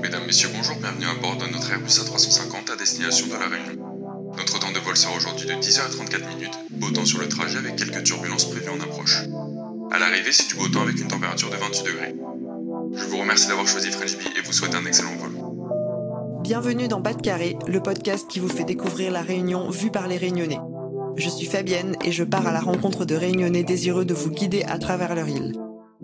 Mesdames, Messieurs, bonjour, bienvenue à bord de notre Airbus A350 à destination de La Réunion. Notre temps de vol sera aujourd'hui de 10h34, beau temps sur le trajet avec quelques turbulences prévues en approche. À l'arrivée, c'est du beau temps avec une température de 28 degrés. Je vous remercie d'avoir choisi French Bee et vous souhaite un excellent vol. Bienvenue dans Bas de Carré, le podcast qui vous fait découvrir La Réunion vue par les Réunionnais. Je suis Fabienne et je pars à la rencontre de Réunionnais désireux de vous guider à travers leur île.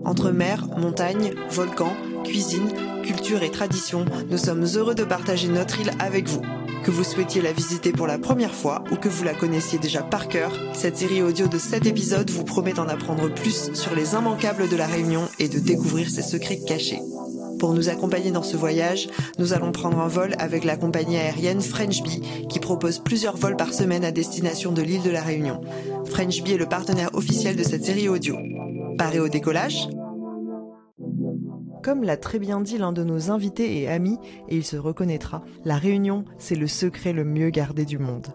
Entre mer, montagne, volcans, cuisine, culture et tradition, nous sommes heureux de partager notre île avec vous. Que vous souhaitiez la visiter pour la première fois ou que vous la connaissiez déjà par cœur, cette série audio de 7 épisodes vous promet d'en apprendre plus sur les immanquables de La Réunion et de découvrir ses secrets cachés. Pour nous accompagner dans ce voyage, nous allons prendre un vol avec la compagnie aérienne French Bee qui propose plusieurs vols par semaine à destination de l'île de La Réunion. French Bee est le partenaire officiel de cette série audio. Paré au décollage ? Comme l'a très bien dit l'un de nos invités et amis, et il se reconnaîtra, La Réunion, c'est le secret le mieux gardé du monde.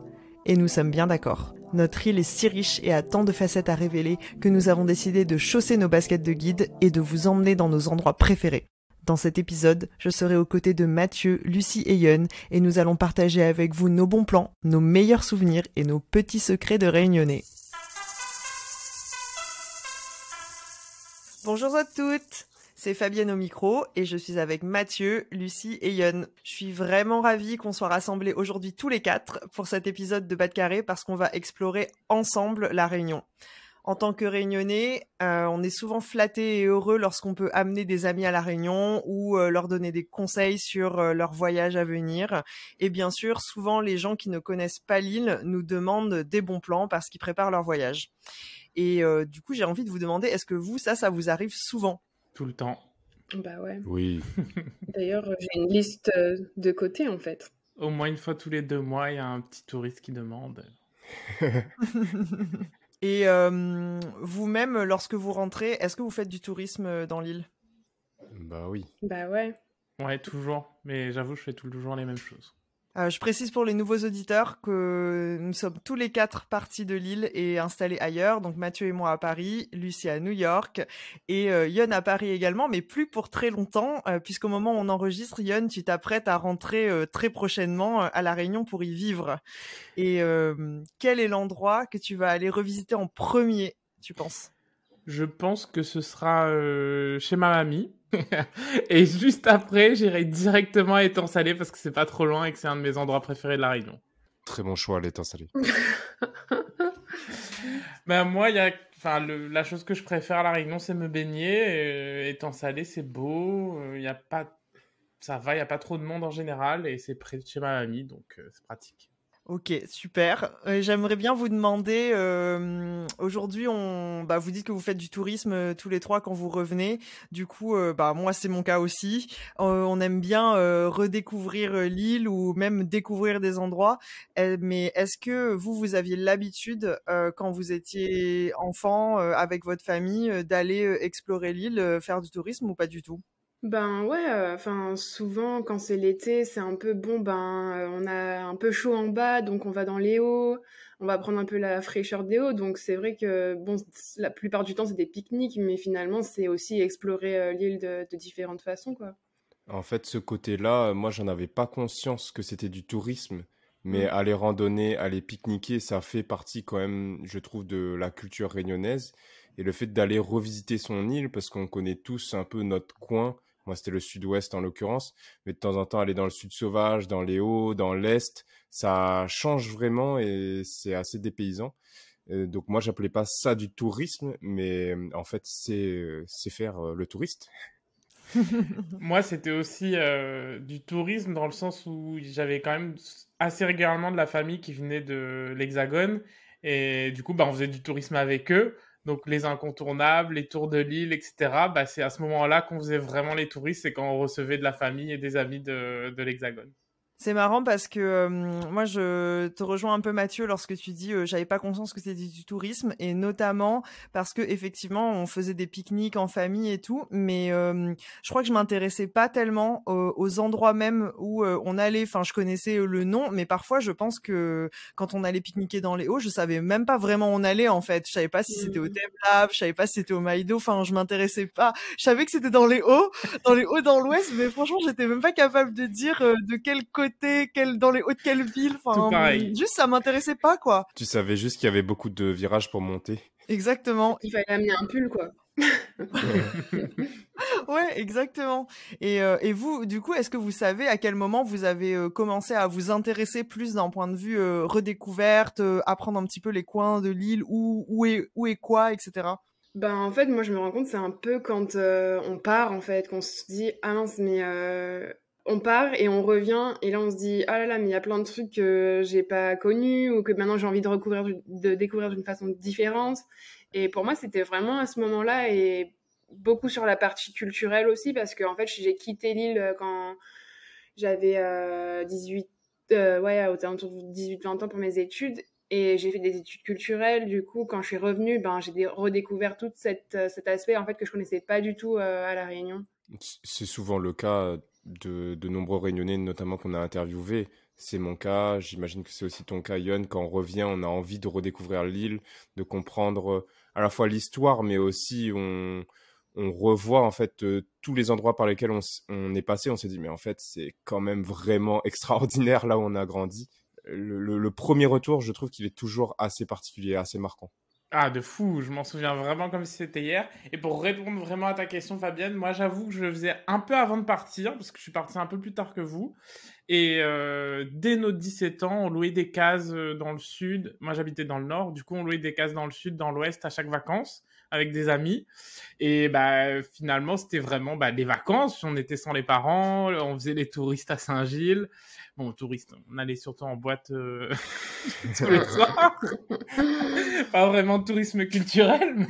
Et nous sommes bien d'accord. Notre île est si riche et a tant de facettes à révéler que nous avons décidé de chausser nos baskets de guide et de vous emmener dans nos endroits préférés. Dans cet épisode, je serai aux côtés de Mathieu, Lucie et Yon et nous allons partager avec vous nos bons plans, nos meilleurs souvenirs et nos petits secrets de Réunionnais. Bonjour à toutes, c'est Fabienne au micro et je suis avec Mathieu, Lucie et Yon. Je suis vraiment ravie qu'on soit rassemblés aujourd'hui tous les quatre pour cet épisode de Bas de Carré parce qu'on va explorer ensemble la Réunion. En tant que Réunionnais, on est souvent flattés et heureux lorsqu'on peut amener des amis à La Réunion ou leur donner des conseils sur leur voyage à venir. Et bien sûr, souvent, les gens qui ne connaissent pas l'île nous demandent des bons plans parce qu'ils préparent leur voyage. Et du coup, j'ai envie de vous demander, est-ce que vous, ça vous arrive souvent ? Tout le temps. Bah ouais. Oui. D'ailleurs, j'ai une liste de côté, en fait. Au moins une fois tous les 2 mois, il y a un petit touriste qui demande. Et vous-même, lorsque vous rentrez, est-ce que vous faites du tourisme dans l'île ? Bah oui. Bah ouais. Ouais, toujours. Mais j'avoue, je fais toujours les mêmes choses. Je précise pour les nouveaux auditeurs que nous sommes tous les 4 partis de l'île et installés ailleurs. Donc Mathieu et moi à Paris, Lucie à New York et Yon à Paris également, mais plus pour très longtemps, puisqu'au moment où on enregistre, Yon, tu t'apprêtes à rentrer très prochainement à La Réunion pour y vivre. Et quel est l'endroit que tu vas aller revisiter en premier, tu penses ? Je pense que ce sera chez ma mamie. Et juste après, j'irai directement à Étang Salé parce que c'est pas trop loin et que c'est un de mes endroits préférés de La Réunion. Très bon choix, l'Étang Salé. Ben moi, la chose que je préfère à La Réunion, c'est me baigner. Étang Salé, c'est beau. Il y a pas trop de monde en général et c'est près de chez ma mamie, donc c'est pratique. Ok, super. J'aimerais bien vous demander, aujourd'hui, vous dites que vous faites du tourisme tous les 3 quand vous revenez. Du coup, moi, c'est mon cas aussi. On aime bien redécouvrir l'île ou même découvrir des endroits. Mais est-ce que vous aviez l'habitude, quand vous étiez enfant, avec votre famille, d'aller explorer l'île, faire du tourisme ou pas du tout ? Ben ouais, souvent, quand c'est l'été, c'est un peu on a un peu chaud en bas, donc on va dans les hauts, on va prendre un peu la fraîcheur des hauts, donc c'est vrai que, la plupart du temps, c'est des pique-niques, mais finalement, c'est aussi explorer l'île de différentes façons, quoi. En fait, ce côté-là, moi, j'en avais pas conscience que c'était du tourisme, mais aller randonner, aller pique-niquer, ça fait partie quand même, je trouve, de la culture réunionnaise. Et le fait d'aller revisiter son île, parce qu'on connaît tous un peu notre coin. Moi, c'était le sud-ouest en l'occurrence, mais de temps en temps, aller dans le sud sauvage, dans les hauts, dans l'est, ça change vraiment et c'est assez dépaysant. Donc moi, j'appelais pas ça du tourisme, mais en fait, c'est faire le touriste. Moi, c'était aussi du tourisme dans le sens où j'avais quand même assez régulièrement de la famille qui venait de l'Hexagone et du coup, on faisait du tourisme avec eux. Donc, les incontournables, les tours de l'île, etc. C'est à ce moment-là qu'on faisait vraiment les touristes, c'est quand on recevait de la famille et des amis de l'Hexagone. C'est marrant parce que moi, je te rejoins un peu, Mathieu, lorsque tu dis j'avais pas conscience que c'était du tourisme, et notamment parce que effectivement, on faisait des pique-niques en famille et tout, mais je crois que je m'intéressais pas tellement aux endroits même où on allait. Enfin, je connaissais le nom, mais parfois, je pense que quand on allait pique-niquer dans les Hauts, je savais même pas vraiment où on allait en fait. Je savais pas si c'était au Thème Lab, je savais pas si c'était au Maïdo. Enfin, je m'intéressais pas. Je savais que c'était dans les Hauts, dans l'Ouest, mais franchement, j'étais même pas capable de dire de quel côté, dans les hauts de quelle ville. Tout Enfin, pareil. juste ça m'intéressait pas, quoi. Tu savais juste qu'il y avait beaucoup de virages pour monter. Exactement. Il fallait amener un pull, quoi. Ouais, exactement. Et vous, du coup, est-ce que vous savez à quel moment vous avez commencé à vous intéresser plus d'un point de vue redécouverte, apprendre un petit peu les coins de l'île, où est quoi, etc. Ben, en fait, moi, je me rends compte, c'est un peu quand on part, en fait, qu'on se dit, ah mince, mais on part et on revient, et là, on se dit, ah là là, mais il y a plein de trucs que j'ai pas connus, ou que maintenant j'ai envie de découvrir d'une façon différente. Et pour moi, c'était vraiment à ce moment-là, et beaucoup sur la partie culturelle aussi, parce que, en fait, j'ai quitté l'île quand j'avais 18, ouais, aux alentours de 18-20 ans pour mes études. Et j'ai fait des études culturelles. Du coup, quand je suis revenue, ben, j'ai redécouvert tout cet aspect en fait, que je connaissais pas du tout à La Réunion. C'est souvent le cas de nombreux Réunionnais, notamment qu'on a interviewés. C'est mon cas, j'imagine que c'est aussi ton cas, Yon. Quand on revient, on a envie de redécouvrir l'île, de comprendre à la fois l'histoire, mais aussi on revoit en fait tous les endroits par lesquels on est passé. On s'est dit, mais en fait, c'est quand même vraiment extraordinaire là où on a grandi. Le premier retour, je trouve qu'il est toujours assez particulier, assez marquant. Ah, de fou, je m'en souviens vraiment comme si c'était hier. Et pour répondre vraiment à ta question, Fabienne, moi j'avoue que je le faisais un peu avant de partir, parce que je suis parti un peu plus tard que vous. Et dès nos 17 ans, on louait des cases dans le sud. Moi j'habitais dans le nord, du coup on louait des cases dans le sud, dans l'ouest à chaque vacances, avec des amis. Et bah, finalement, c'était vraiment les vacances. On était sans les parents, on faisait les touristes à Saint-Gilles. Bon, touristes, on allait surtout en boîte tous les soirs. Pas vraiment de tourisme culturel,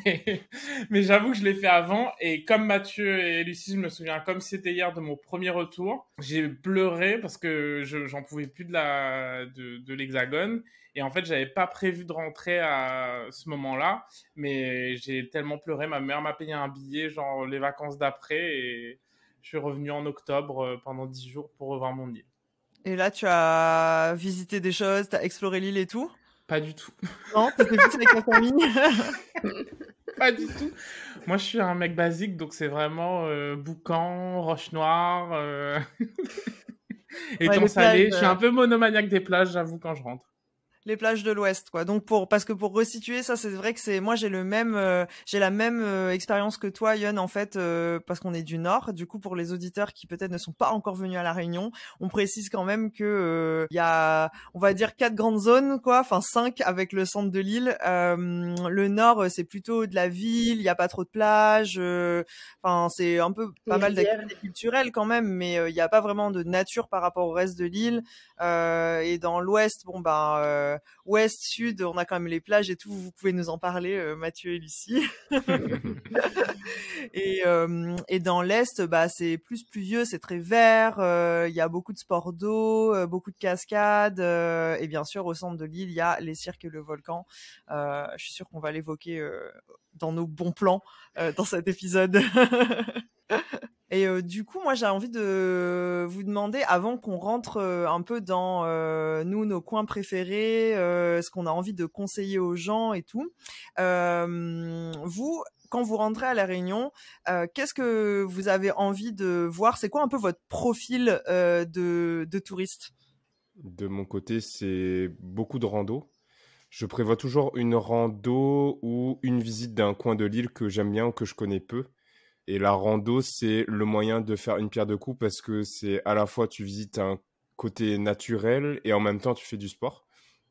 mais j'avoue que je l'ai fait avant. Et comme Mathieu et Lucie, je me souviens comme c'était hier de mon premier retour. J'ai pleuré parce que j'en pouvais plus de l'Hexagone. Et en fait, j'avais pas prévu de rentrer à ce moment-là. Mais j'ai tellement pleuré. Ma mère m'a payé un billet, genre les vacances d'après. Et je suis revenu en octobre pendant 10 jours pour revoir mon île. Et là, tu as visité des choses, tu as exploré l'île et tout? Pas du tout. Non, t'étais plus avec la famille? Pas du tout. Moi, je suis un mec basique, donc c'est vraiment Boucan, Roche-Noire, étang salé. Je suis un peu monomaniaque des plages, j'avoue, quand je rentre. Les plages de l'Ouest, quoi. Donc parce que pour resituer ça, c'est vrai que moi j'ai la même expérience que toi, Yon, en fait, parce qu'on est du Nord. Du coup, pour les auditeurs qui peut-être ne sont pas encore venus à La Réunion, on précise quand même que il y a, on va dire 4 grandes zones, quoi. Enfin 5 avec le centre de l'île. Le Nord, c'est plutôt de la ville. Il y a pas trop de plages. Enfin, c'est un peu pas mal d'activités culturelles quand même, mais il y a pas vraiment de nature par rapport au reste de l'île. Et dans l'Ouest, bon Ouest, Sud, on a quand même les plages et tout. Vous pouvez nous en parler, Mathieu et Lucie. Et dans l'Est, c'est plus pluvieux, c'est très vert. Il y a beaucoup de sports d'eau, beaucoup de cascades. Et bien sûr, au centre de l'île, il y a les cirques et le volcan. Je suis sûre qu'on va l'évoquer dans nos bons plans dans cet épisode. Et du coup, moi, j'ai envie de vous demander, avant qu'on rentre un peu dans nos coins préférés, ce qu'on a envie de conseiller aux gens et tout, vous, quand vous rentrez à La Réunion, qu'est-ce que vous avez envie de voir? C'est quoi un peu votre profil de touriste? De mon côté, c'est beaucoup de rando. Je prévois toujours une rando ou une visite d'un coin de l'île que j'aime bien ou que je connais peu. Et la rando, c'est le moyen de faire une pierre deux coups parce que c'est à la fois tu visites un côté naturel et en même temps tu fais du sport.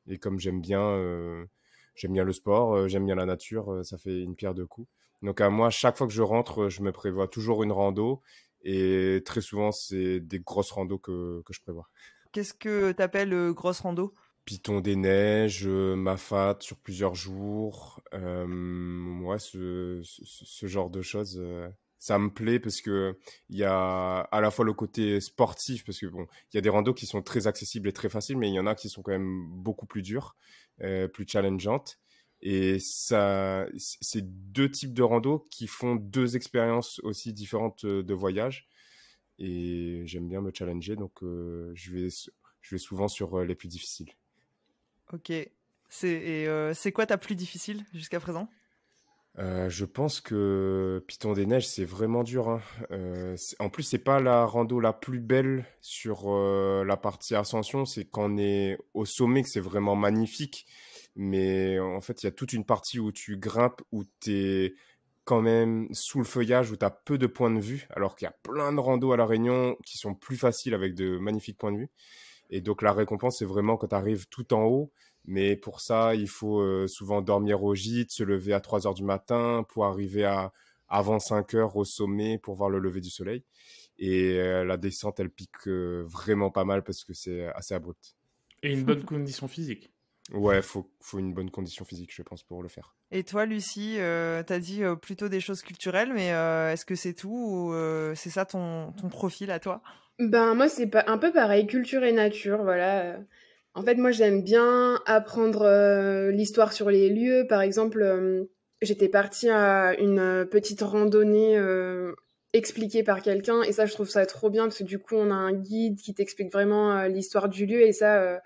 Et comme j'aime bien le sport, j'aime bien la nature, ça fait une pierre deux coups. Donc à moi, chaque fois que je rentre, je me prévois toujours une rando et très souvent c'est des grosses randos que je prévois. Qu'est-ce que t'appelles grosse rando? Piton des neiges, Mafate sur plusieurs jours, ouais, ce genre de choses. Ça me plaît parce que il y a à la fois le côté sportif, parce que bon, il y a des randos qui sont très accessibles et très faciles, mais il y en a qui sont quand même beaucoup plus dures, plus challengeantes. Et ça, c'est deux types de randos qui font deux expériences aussi différentes de voyage. Et j'aime bien me challenger, donc je vais souvent sur les plus difficiles. Ok. C'est quoi ta plus difficile jusqu'à présent? Je pense que Piton des Neiges, c'est vraiment dur, hein. En plus, c'est pas la rando la plus belle sur la partie ascension. C'est quand on est au sommet que c'est vraiment magnifique. Mais en fait, il y a toute une partie où tu grimpes, où tu es quand même sous le feuillage, où tu as peu de points de vue, alors qu'il y a plein de randos à La Réunion qui sont plus faciles avec de magnifiques points de vue. Et donc, la récompense, c'est vraiment quand tu arrives tout en haut. Mais pour ça, il faut souvent dormir au gîte, se lever à 3 heures du matin pour arriver avant 5 heures au sommet pour voir le lever du soleil. Et la descente, elle pique vraiment pas mal parce que c'est assez abrupt. Et une bonne condition physique. Ouais, faut une bonne condition physique, je pense, pour le faire. Et toi, Lucie, t'as dit plutôt des choses culturelles, mais est-ce que c'est tout ou c'est ça ton profil à toi? Ben moi c'est pas un peu pareil, culture et nature, voilà. En fait moi j'aime bien apprendre l'histoire sur les lieux. Par exemple, j'étais partie à une petite randonnée expliquée par quelqu'un et ça je trouve ça trop bien parce que du coup on a un guide qui t'explique vraiment l'histoire du lieu et ça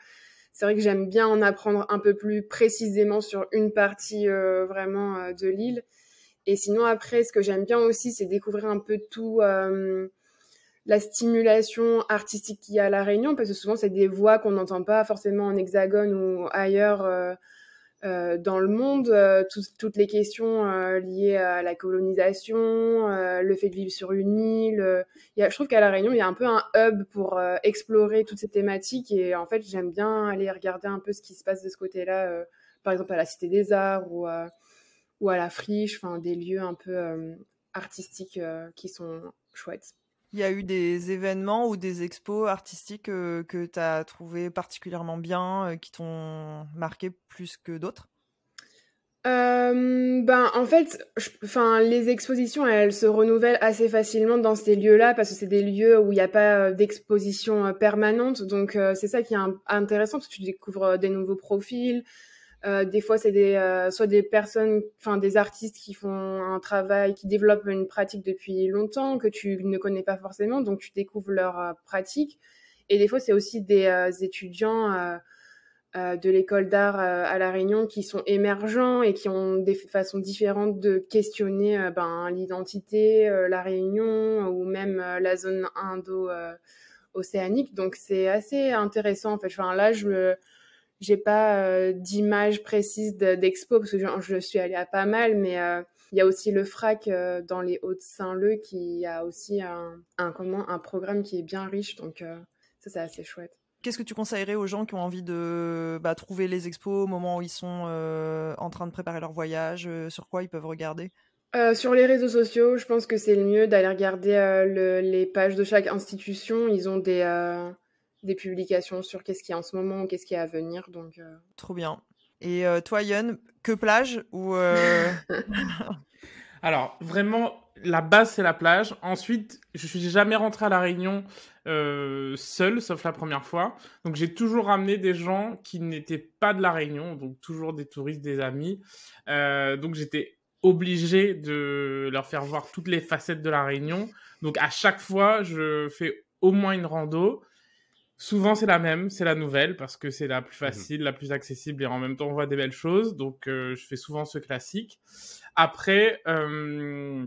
c'est vrai que j'aime bien en apprendre un peu plus précisément sur une partie vraiment de l'île. Et sinon après ce que j'aime bien aussi c'est découvrir un peu tout la stimulation artistique qu'il y a à La Réunion, parce que souvent, c'est des voix qu'on n'entend pas forcément en Hexagone ou ailleurs dans le monde. Toutes les questions liées à la colonisation, le fait de vivre sur une île. Je trouve qu'à La Réunion, il y a un peu un hub pour explorer toutes ces thématiques. Et en fait, j'aime bien aller regarder un peu ce qui se passe de ce côté-là, par exemple à la Cité des Arts ou à la Friche, enfin des lieux un peu artistiques qui sont chouettes. Il y a eu des événements ou des expos artistiques que tu as trouvé particulièrement bien, qui t'ont marqué plus que d'autres? En fait, les expositions, elles se renouvellent assez facilement dans ces lieux-là parce que c'est des lieux où il n'y a pas d'exposition permanente. Donc, c'est ça qui est intéressant parce que tu découvres des nouveaux profils. Des fois, c'est soit des personnes, enfin des artistes qui font un travail, qui développent une pratique depuis longtemps que tu ne connais pas forcément, donc tu découvres leur pratique. Et des fois, c'est aussi des étudiants de l'école d'art à La Réunion qui sont émergents et qui ont des façons différentes de questionner l'identité, La Réunion ou même la zone indo-océanique. Donc, c'est assez intéressant en fait. Enfin, là, j'ai pas d'image précise d'expo parce que je suis allée à pas mal, mais il y a aussi le FRAC dans les Hauts-de-Saint-Leu qui a aussi un programme qui est bien riche, donc ça c'est assez chouette. Qu'est-ce que tu conseillerais aux gens qui ont envie de trouver les expos au moment où ils sont en train de préparer leur voyage? Sur quoi ils peuvent regarder? Sur les réseaux sociaux, je pense que c'est le mieux d'aller regarder les pages de chaque institution. Ils ont des publications sur qu'est-ce qu'il y a en ce moment ou qu'est-ce qui est à venir. Donc, Trop bien. Et toi, Yon, que plage ou Alors, vraiment, la base, c'est la plage. Ensuite, je suis jamais rentré à La Réunion seul, sauf la première fois. Donc, j'ai toujours ramené des gens qui n'étaient pas de La Réunion, donc toujours des touristes, des amis. Donc, j'étais obligé de leur faire voir toutes les facettes de La Réunion. Donc, à chaque fois, je fais au moins une rando. Souvent, c'est la même, c'est la nouvelle, parce que c'est la plus facile, la plus accessible, et en même temps, on voit des belles choses. Donc, je fais souvent ce classique. Après,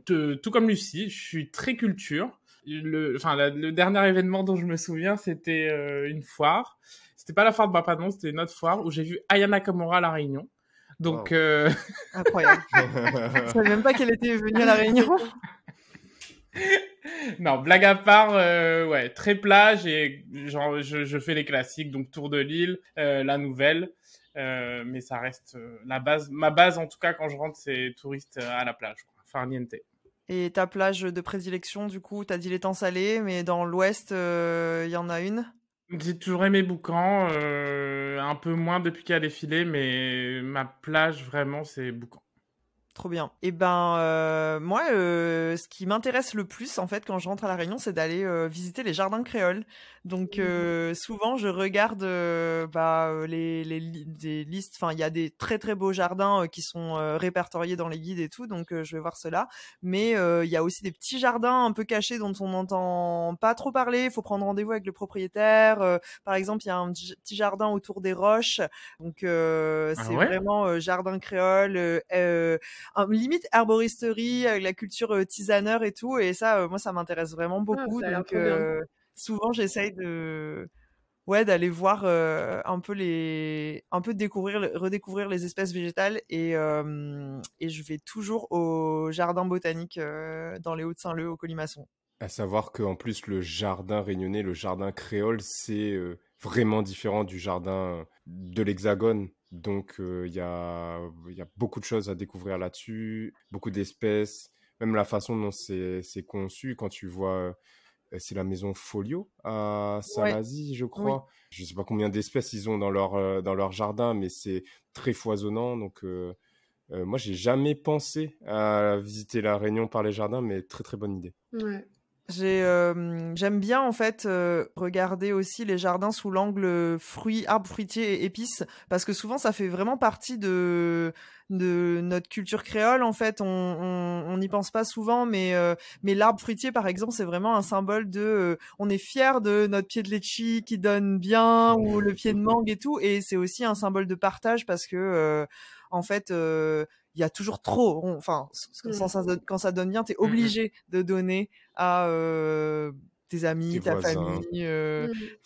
tout comme Lucie, je suis très culture. Le dernier événement dont je me souviens, c'était une foire. C'était pas la foire de Bapadon, c'était une autre foire où j'ai vu Aya Nakamura à La Réunion. Donc, wow. Incroyable. Je savais même pas qu'elle était venue à La Réunion. Non, blague à part, ouais, très plage et genre je fais les classiques, donc Tour de l'île, la nouvelle, mais ça reste la base. Ma base, en tout cas, quand je rentre, c'est touriste à la plage, quoi. Farniente. Et ta plage de prédilection, du coup, t'as dit l'étang salé, mais dans l'ouest, il y en a une? J'ai toujours aimé Boucan, un peu moins depuis qu'il y a les filets, mais ma plage, vraiment, c'est Boucan. Trop bien. Et moi, ce qui m'intéresse le plus, en fait, quand je rentre à La Réunion, c'est d'aller visiter les jardins créoles. Donc, souvent, je regarde des listes. Enfin, il y a des très, très beaux jardins qui sont répertoriés dans les guides et tout. Donc, je vais voir cela. Mais il y a aussi des petits jardins un peu cachés dont on n'entend pas trop parler. Il faut prendre rendez-vous avec le propriétaire. Par exemple, il y a un petit jardin autour des roches. Donc, c'est vraiment jardin créole. Limite herboristerie avec la culture tisaneur et tout, et ça moi ça m'intéresse vraiment beaucoup. Ça a l'air Donc trop bien. souvent j'essaye d'aller voir un peu redécouvrir les espèces végétales, et je vais toujours au jardin botanique dans les Hauts-de-Saint-Leu au Colimaçon. À savoir qu'en plus, le jardin réunionnais, le jardin créole, c'est vraiment différent du jardin de l'Hexagone. Donc, il y a beaucoup de choses à découvrir là-dessus, beaucoup d'espèces, même la façon dont c'est conçu. Quand tu vois, c'est la maison Folio à Salazie, je crois. Oui. Je ne sais pas combien d'espèces ils ont dans leur jardin, mais c'est très foisonnant. Donc, moi, j'ai jamais pensé à visiter la Réunion par les jardins, mais très, très bonne idée. Ouais. J'aime bien en fait regarder aussi les jardins sous l'angle arbres fruitiers et épices, parce que souvent ça fait vraiment partie de notre culture créole. En fait, on n'y pense pas souvent, mais l'arbre fruitier par exemple, c'est vraiment un symbole de on est fier de notre pied de litchi qui donne bien, ou le pied de mangue et tout, et c'est aussi un symbole de partage, parce que en fait il y a toujours trop, quand ça donne bien, t'es obligé de donner à tes amis, ta famille.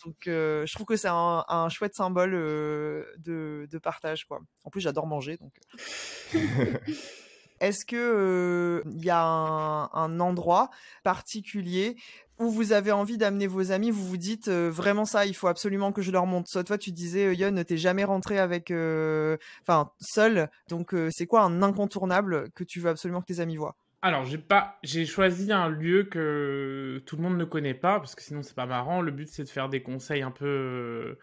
Donc, je trouve que c'est un chouette symbole de partage, quoi. En plus, j'adore manger, donc. Est-ce que il y a un endroit particulier où vous avez envie d'amener vos amis, vous vous dites vraiment ça, il faut absolument que je leur montre. Soit toi, tu disais, Yon, t'es jamais rentré avec, seul. Donc, c'est quoi un incontournable que tu veux absolument que tes amis voient? Alors, j'ai choisi un lieu que tout le monde ne connaît pas, parce que sinon c'est pas marrant. Le but, c'est de faire des conseils un peu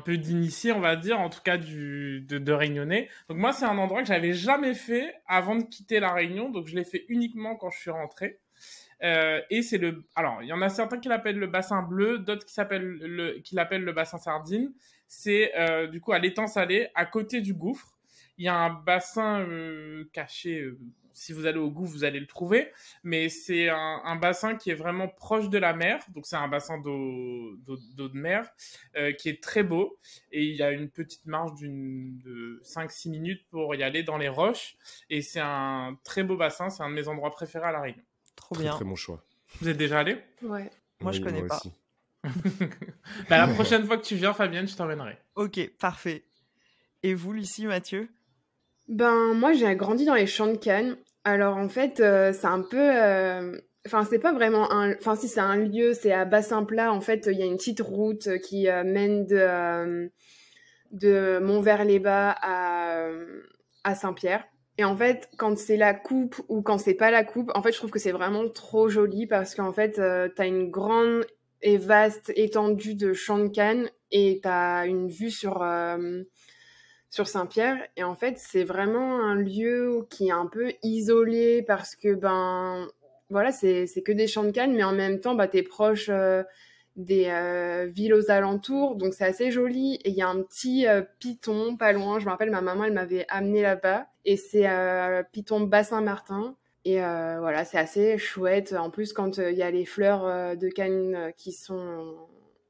d'initiés, on va dire, en tout cas de Réunionnais. Donc moi, c'est un endroit que j'avais jamais fait avant de quitter la Réunion, donc je l'ai fait uniquement quand je suis rentré. Et c'est alors, il y en a certains qui l'appellent le bassin bleu, d'autres qui l'appellent le bassin sardine. C'est du coup à l'étang salé, à côté du gouffre. Il y a un bassin caché. Si vous allez au gouffre, vous allez le trouver. Mais c'est un bassin qui est vraiment proche de la mer. Donc c'est un bassin d'eau de mer qui est très beau. Et il y a une petite marche de 5-6 minutes pour y aller dans les roches. Et c'est un très beau bassin. C'est un de mes endroits préférés à La Réunion. Trop bien. Très bon choix. Vous êtes déjà allé? Ouais. Moi, je connais pas. Aussi. La prochaine fois que tu viens, Fabienne, je t'emmènerai. Ok, parfait. Et vous, Lucie, Mathieu? Moi, j'ai grandi dans les champs de canne. Alors, en fait, c'est un peu... Enfin, c'est pas vraiment un... Enfin, si, c'est un lieu, c'est à bassin plat. En fait, il y a une petite route qui mène de Montvert-les-Bas à Saint-Pierre. Et en fait, quand c'est la coupe ou quand c'est pas la coupe, en fait, je trouve que c'est vraiment trop joli, parce qu'en fait, t'as une grande et vaste étendue de champs de canne, et t'as une vue sur Saint-Pierre. Et en fait, c'est vraiment un lieu qui est un peu isolé, parce que, voilà, c'est que des champs de canne, mais en même temps, t'es proche des villes aux alentours, donc c'est assez joli. Et il y a un petit piton pas loin, je me rappelle, ma maman, elle m'avait amené là-bas, et c'est piton Bas-Saint-Martin. Et voilà, c'est assez chouette. En plus, quand il y a les fleurs de canne qui sont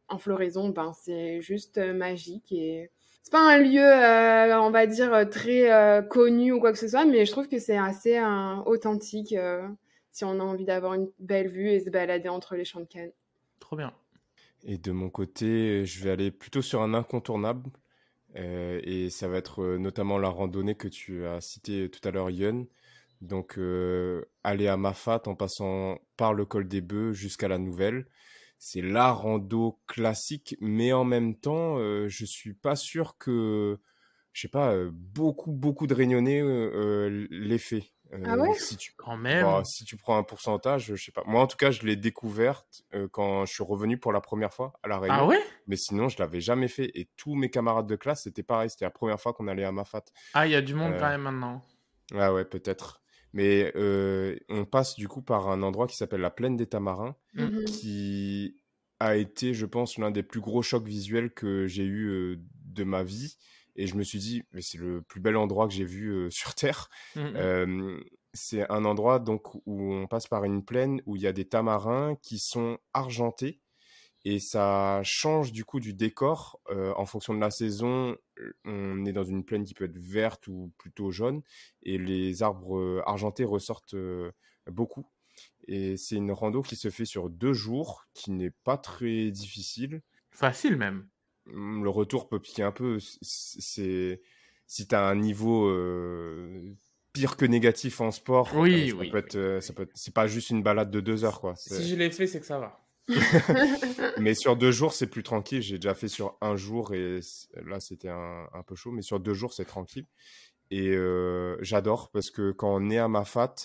en floraison, c'est juste magique. Et c'est pas un lieu, on va dire, très connu ou quoi que ce soit, mais je trouve que c'est assez authentique si on a envie d'avoir une belle vue et se balader entre les champs de canne. Trop bien. Et de mon côté, je vais aller plutôt sur un incontournable. Et ça va être notamment la randonnée que tu as citée tout à l'heure, Yon. Donc, aller à Mafate en passant par le col des Bœufs jusqu'à la Nouvelle. C'est la rando classique, mais en même temps, je suis pas sûr que, je sais pas, beaucoup de Réunionnais l'aient fait. Ah ouais? Quand même. Si tu prends un pourcentage, je sais pas. Moi, en tout cas, je l'ai découverte quand je suis revenu pour la première fois à La Réunion. Ah ouais? Mais sinon, je l'avais jamais fait. Et tous mes camarades de classe, c'était pareil. C'était la première fois qu'on allait à Mafate. Ah, il y a du monde quand même maintenant. Ah ouais, peut-être. Mais on passe du coup par un endroit qui s'appelle la plaine des Tamarins, Mhm. qui a été, je pense, l'un des plus gros chocs visuels que j'ai eu de ma vie. Et je me suis dit, mais c'est le plus bel endroit que j'ai vu sur Terre. Mhm. Euh, c'est un endroit donc où on passe par une plaine où il y a des tamarins qui sont argentés et ça change du coup du décor en fonction de la saison. On est dans une plaine qui peut être verte ou plutôt jaune et les arbres argentés ressortent beaucoup. Et c'est une rando qui se fait sur 2 jours, qui n'est pas très difficile. Facile même. Le retour peut piquer un peu. C'est si tu as un niveau pire que négatif en sport, Oui, ça oui, peut oui. être, c'est pas juste une balade de 2 heures quoi. Si je l'ai fait, c'est que ça va. Mais sur 2 jours, c'est plus tranquille. J'ai déjà fait sur un jour et là, c'était un peu chaud. Mais sur 2 jours, c'est tranquille. Et j'adore parce que quand on est à Mafat,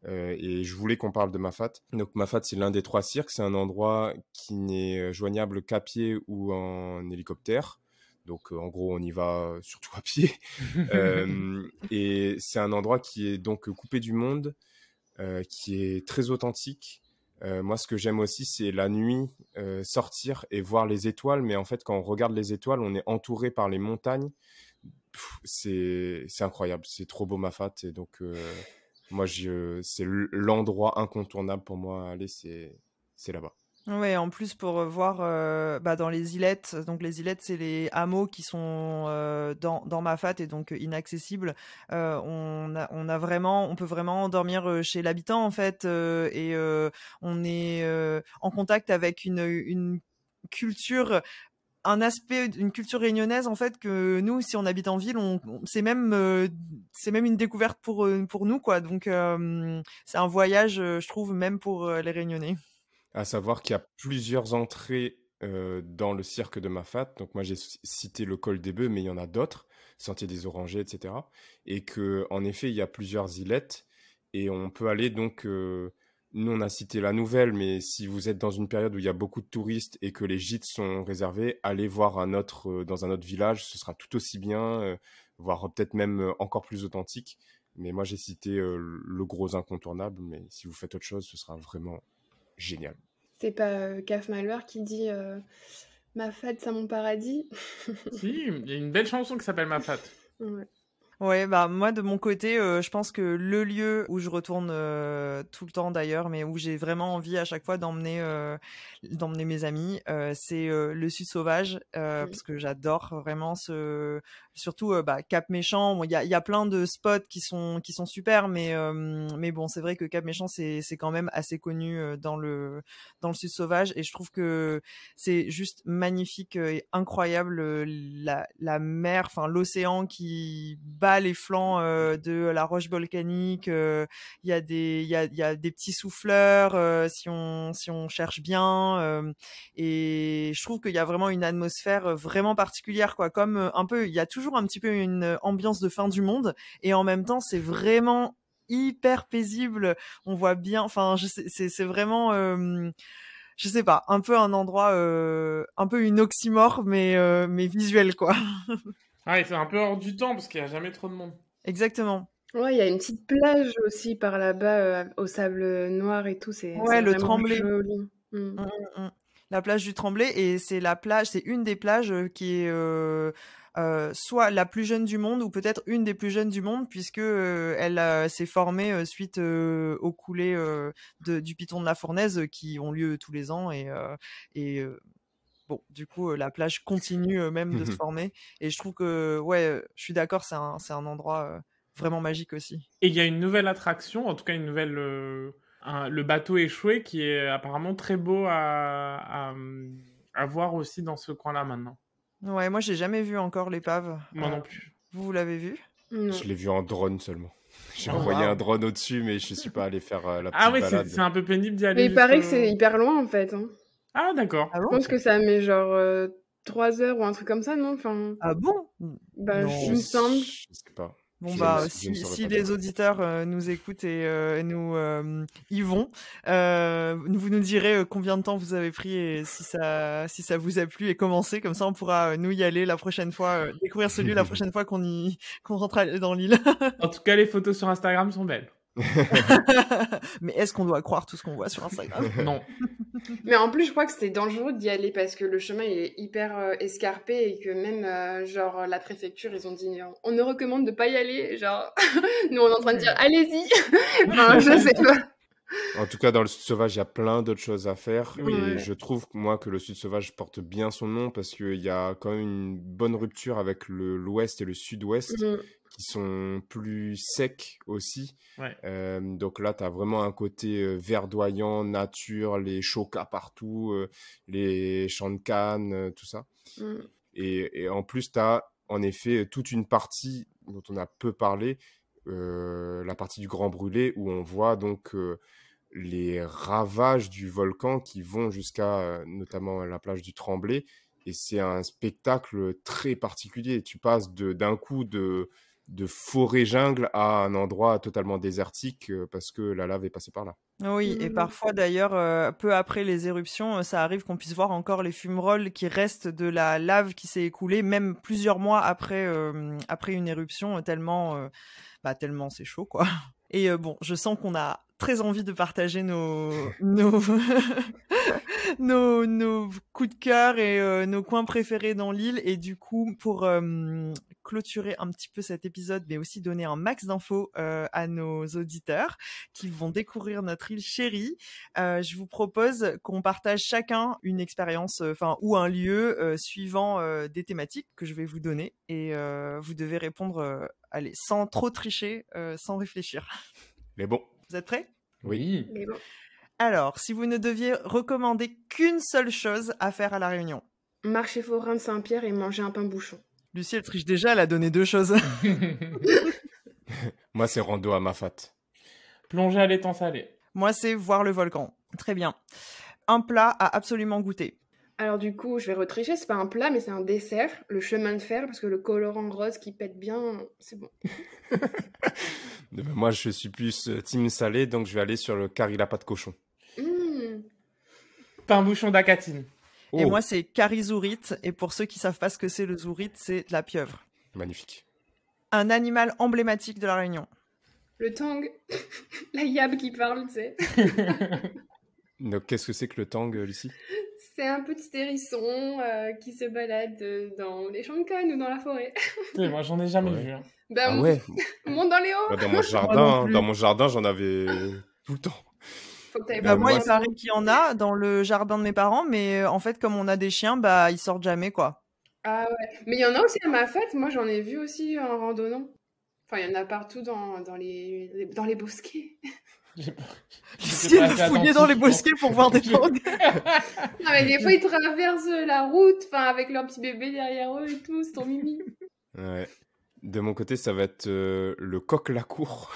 et je voulais qu'on parle de Mafat. Donc Mafat, c'est l'un des 3 cirques. C'est un endroit qui n'est joignable qu'à pied ou en hélicoptère. Donc en gros, on y va surtout à pied. Et c'est un endroit qui est donc coupé du monde, qui est très authentique. Moi, ce que j'aime aussi, c'est la nuit, sortir et voir les étoiles. Mais en fait, quand on regarde les étoiles, on est entouré par les montagnes. C'est incroyable. C'est trop beau, Mafat. Et donc, moi, c'est l'endroit incontournable pour moi à aller, c'est là-bas. Ouais, en plus pour voir dans les ilettes, donc les ilettes c'est les hameaux qui sont dans Mafat et donc inaccessibles. On peut vraiment dormir chez l'habitant en fait et on est en contact avec une culture, une culture réunionnaise en fait que nous, si on habite en ville, c'est même une découverte pour nous quoi. Donc c'est un voyage, je trouve même pour les Réunionnais. À savoir qu'il y a plusieurs entrées dans le cirque de Mafat. Donc moi j'ai cité le col des Bœufs, mais il y en a d'autres, Sentier des Orangers, etc. Et que en effet il y a plusieurs ilettes et on peut aller donc. Nous on a cité la Nouvelle, mais si vous êtes dans une période où il y a beaucoup de touristes et que les gîtes sont réservés, allez voir dans un autre village, ce sera tout aussi bien, voire peut-être même encore plus authentique. Mais moi j'ai cité le gros incontournable, mais si vous faites autre chose, ce sera vraiment génial. C'est pas Caf Malheur qui dit ma fête, c'est mon paradis. Si, il y a une belle chanson qui s'appelle Ma Fat. Ouais. Ouais, bah moi de mon côté, je pense que le lieu où je retourne tout le temps d'ailleurs, mais où j'ai vraiment envie à chaque fois d'emmener mes amis, c'est le Sud Sauvage, parce que j'adore vraiment surtout Cap Méchant. Bon, il y a plein de spots qui sont super, mais bon, c'est vrai que Cap Méchant c'est quand même assez connu dans le Sud Sauvage, et je trouve que c'est juste magnifique et incroyable, la mer, enfin l'océan qui bat les flancs de la roche volcanique. Il y a des petits souffleurs si on cherche bien, et je trouve qu'il y a vraiment une atmosphère vraiment particulière quoi, comme un peu, il y a toujours un petit peu une ambiance de fin du monde, et en même temps c'est vraiment hyper paisible. On voit bien, enfin c'est vraiment je sais pas, un peu un endroit, un peu une oxymore, mais visuel, quoi. Ah, il fait un peu hors du temps parce qu'il n'y a jamais trop de monde. Exactement. Ouais, il y a une petite plage aussi par là-bas au sable noir et tout, c'est Ouais, le vraiment Tremblay. joli. La plage du Tremblay, et c'est une des plages qui est soit la plus jeune du monde ou peut-être une des plus jeunes du monde, puisque elle s'est formée suite aux coulées du Piton de la Fournaise qui ont lieu tous les ans, et bon, du coup, la plage continue même de se former, et je trouve que, ouais, je suis d'accord, c'est un endroit vraiment magique aussi. Et il y a une nouvelle attraction, en tout cas une nouvelle... le bateau échoué qui est apparemment très beau à voir aussi dans ce coin-là maintenant. Ouais, moi, j'ai jamais vu encore l'épave. Moi non plus. Vous l'avez vu? Non. Je l'ai vu en drone seulement. J'ai Oh, envoyé wow. un drone au-dessus, mais je suis pas allé faire la Ah petite ouais, balade. c'est un peu pénible d'y Mais aller il paraît que juste... c'est hyper loin en fait. Hein. Ah d'accord. Ah Je bon? pense que ça met genre 3 heures ou un truc comme ça, non enfin, Ah bon? bah, Non. il me semble. Je sais pas. Bon, Je bah, ne saurais si pas les dire. auditeurs nous écoutent et nous y vont, vous nous direz combien de temps vous avez pris et si ça vous a plu et commencer. Comme ça, on pourra nous y aller la prochaine fois, découvrir celui la prochaine fois qu'on rentre dans l'île. En tout cas, les photos sur Instagram sont belles. Mais est-ce qu'on doit croire tout ce qu'on voit sur Instagram? Non. Mais en plus, je crois que c'était dangereux d'y aller parce que le chemin il est hyper escarpé et que même, genre, la préfecture, ils ont dit on ne recommande de pas y aller. Genre, nous, on est en train de dire allez-y. Enfin, je sais pas. En tout cas, dans le Sud Sauvage, il y a plein d'autres choses à faire. Oui. Et Ouais. je trouve, moi, que le Sud Sauvage porte bien son nom parce qu'il y a quand même une bonne rupture avec l'Ouest et le Sud-Ouest Mhm. qui sont plus secs aussi. Ouais. Donc là, tu as vraiment un côté verdoyant, nature, les chocas partout, les champs de canne, tout ça. Mhm. Et en plus, tu as en effet toute une partie dont on a peu parlé, la partie du Grand Brûlé, où on voit donc les ravages du volcan qui vont jusqu'à notamment la plage du Tremblay. Et c'est un spectacle très particulier. Tu passes d'un coup de forêt-jungle à un endroit totalement désertique parce que la lave est passée par là. Oui, et parfois d'ailleurs, peu après les éruptions, ça arrive qu'on puisse voir encore les fumerolles qui restent de la lave qui s'est écoulée, même plusieurs mois après une éruption, tellement c'est chaud, quoi. Et bon, je sens qu'on a très envie de partager nos coups de cœur et nos coins préférés dans l'île. Et du coup, pour clôturer un petit peu cet épisode, mais aussi donner un max d'infos à nos auditeurs qui vont découvrir notre île chérie, je vous propose qu'on partage chacun une expérience, ou un lieu suivant des thématiques que je vais vous donner. Et vous devez répondre, allez, sans trop tricher, sans réfléchir. Mais bon, Vous êtes prêts? Oui. Mais bon. Alors, si vous ne deviez recommander qu'une seule chose à faire à La Réunion. Marcher forain de Saint-Pierre et manger un pain bouchon. Lucie, elle triche déjà, elle a donné 2 choses. moi, c'est rando à Mafat. Plonger à l'étang salé. Moi, c'est voir le volcan. Très bien. Un plat à absolument goûter. Alors du coup, je vais retricher, c'est pas un plat, mais c'est un dessert, le chemin de fer, parce que le colorant rose qui pète bien, c'est bon. Moi, je suis plus team salé, donc je vais aller sur le curry la pâte cochon. Mmh. Pain bouchon d'Acatine. Et Oh, moi, c'est curry zourite. Et pour ceux qui savent pas ce que c'est le zourite, c'est de la pieuvre. magnifique. Un animal emblématique de La Réunion. Le tang, la yab qui parle, tu sais. Donc, qu'est-ce que c'est que le tang, Lucie? C'est un petit hérisson qui se balade dans les champs de canne ou dans la forêt. Moi, j'en ai jamais Ouais. vu. Hein. Bah, Ah ouais. monte dans les hauts. Dans mon non jardin, plus. J'en avais tout le temps. Faut que t'ailles Bah, voir Moi, moi, il paraît qu'il y en a dans le jardin de mes parents, mais en fait, comme on a des chiens, bah, ils sortent jamais, quoi. Ah ouais. Mais il y en a aussi à ma fête, moi j'en ai vu aussi en randonnant. Enfin, il y en a partout dans les bosquets. J'ai pas- Si j'étais elle pas veut assez fouiller dans les attentif, bosquets pour voir des tangs. Non, mais des fois ils traversent la route, enfin avec leur petit bébé derrière eux et tout, c'est ton mimi. Ouais. De mon côté, ça va être le coq-la-cour.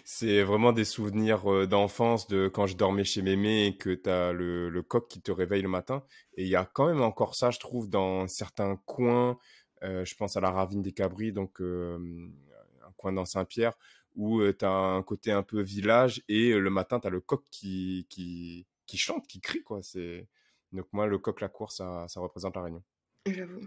C'est vraiment des souvenirs d'enfance de quand je dormais chez mémé et que t'as le coq qui te réveille le matin. Et il y a quand même encore ça, je trouve, dans certains coins. Je pense à la ravine des Cabris, donc un coin dans Saint-Pierre, où t'as un côté un peu village et le matin, t'as le coq qui chante, qui crie, quoi. Donc moi, le coq-la-cour, ça représente la Réunion. J'avoue.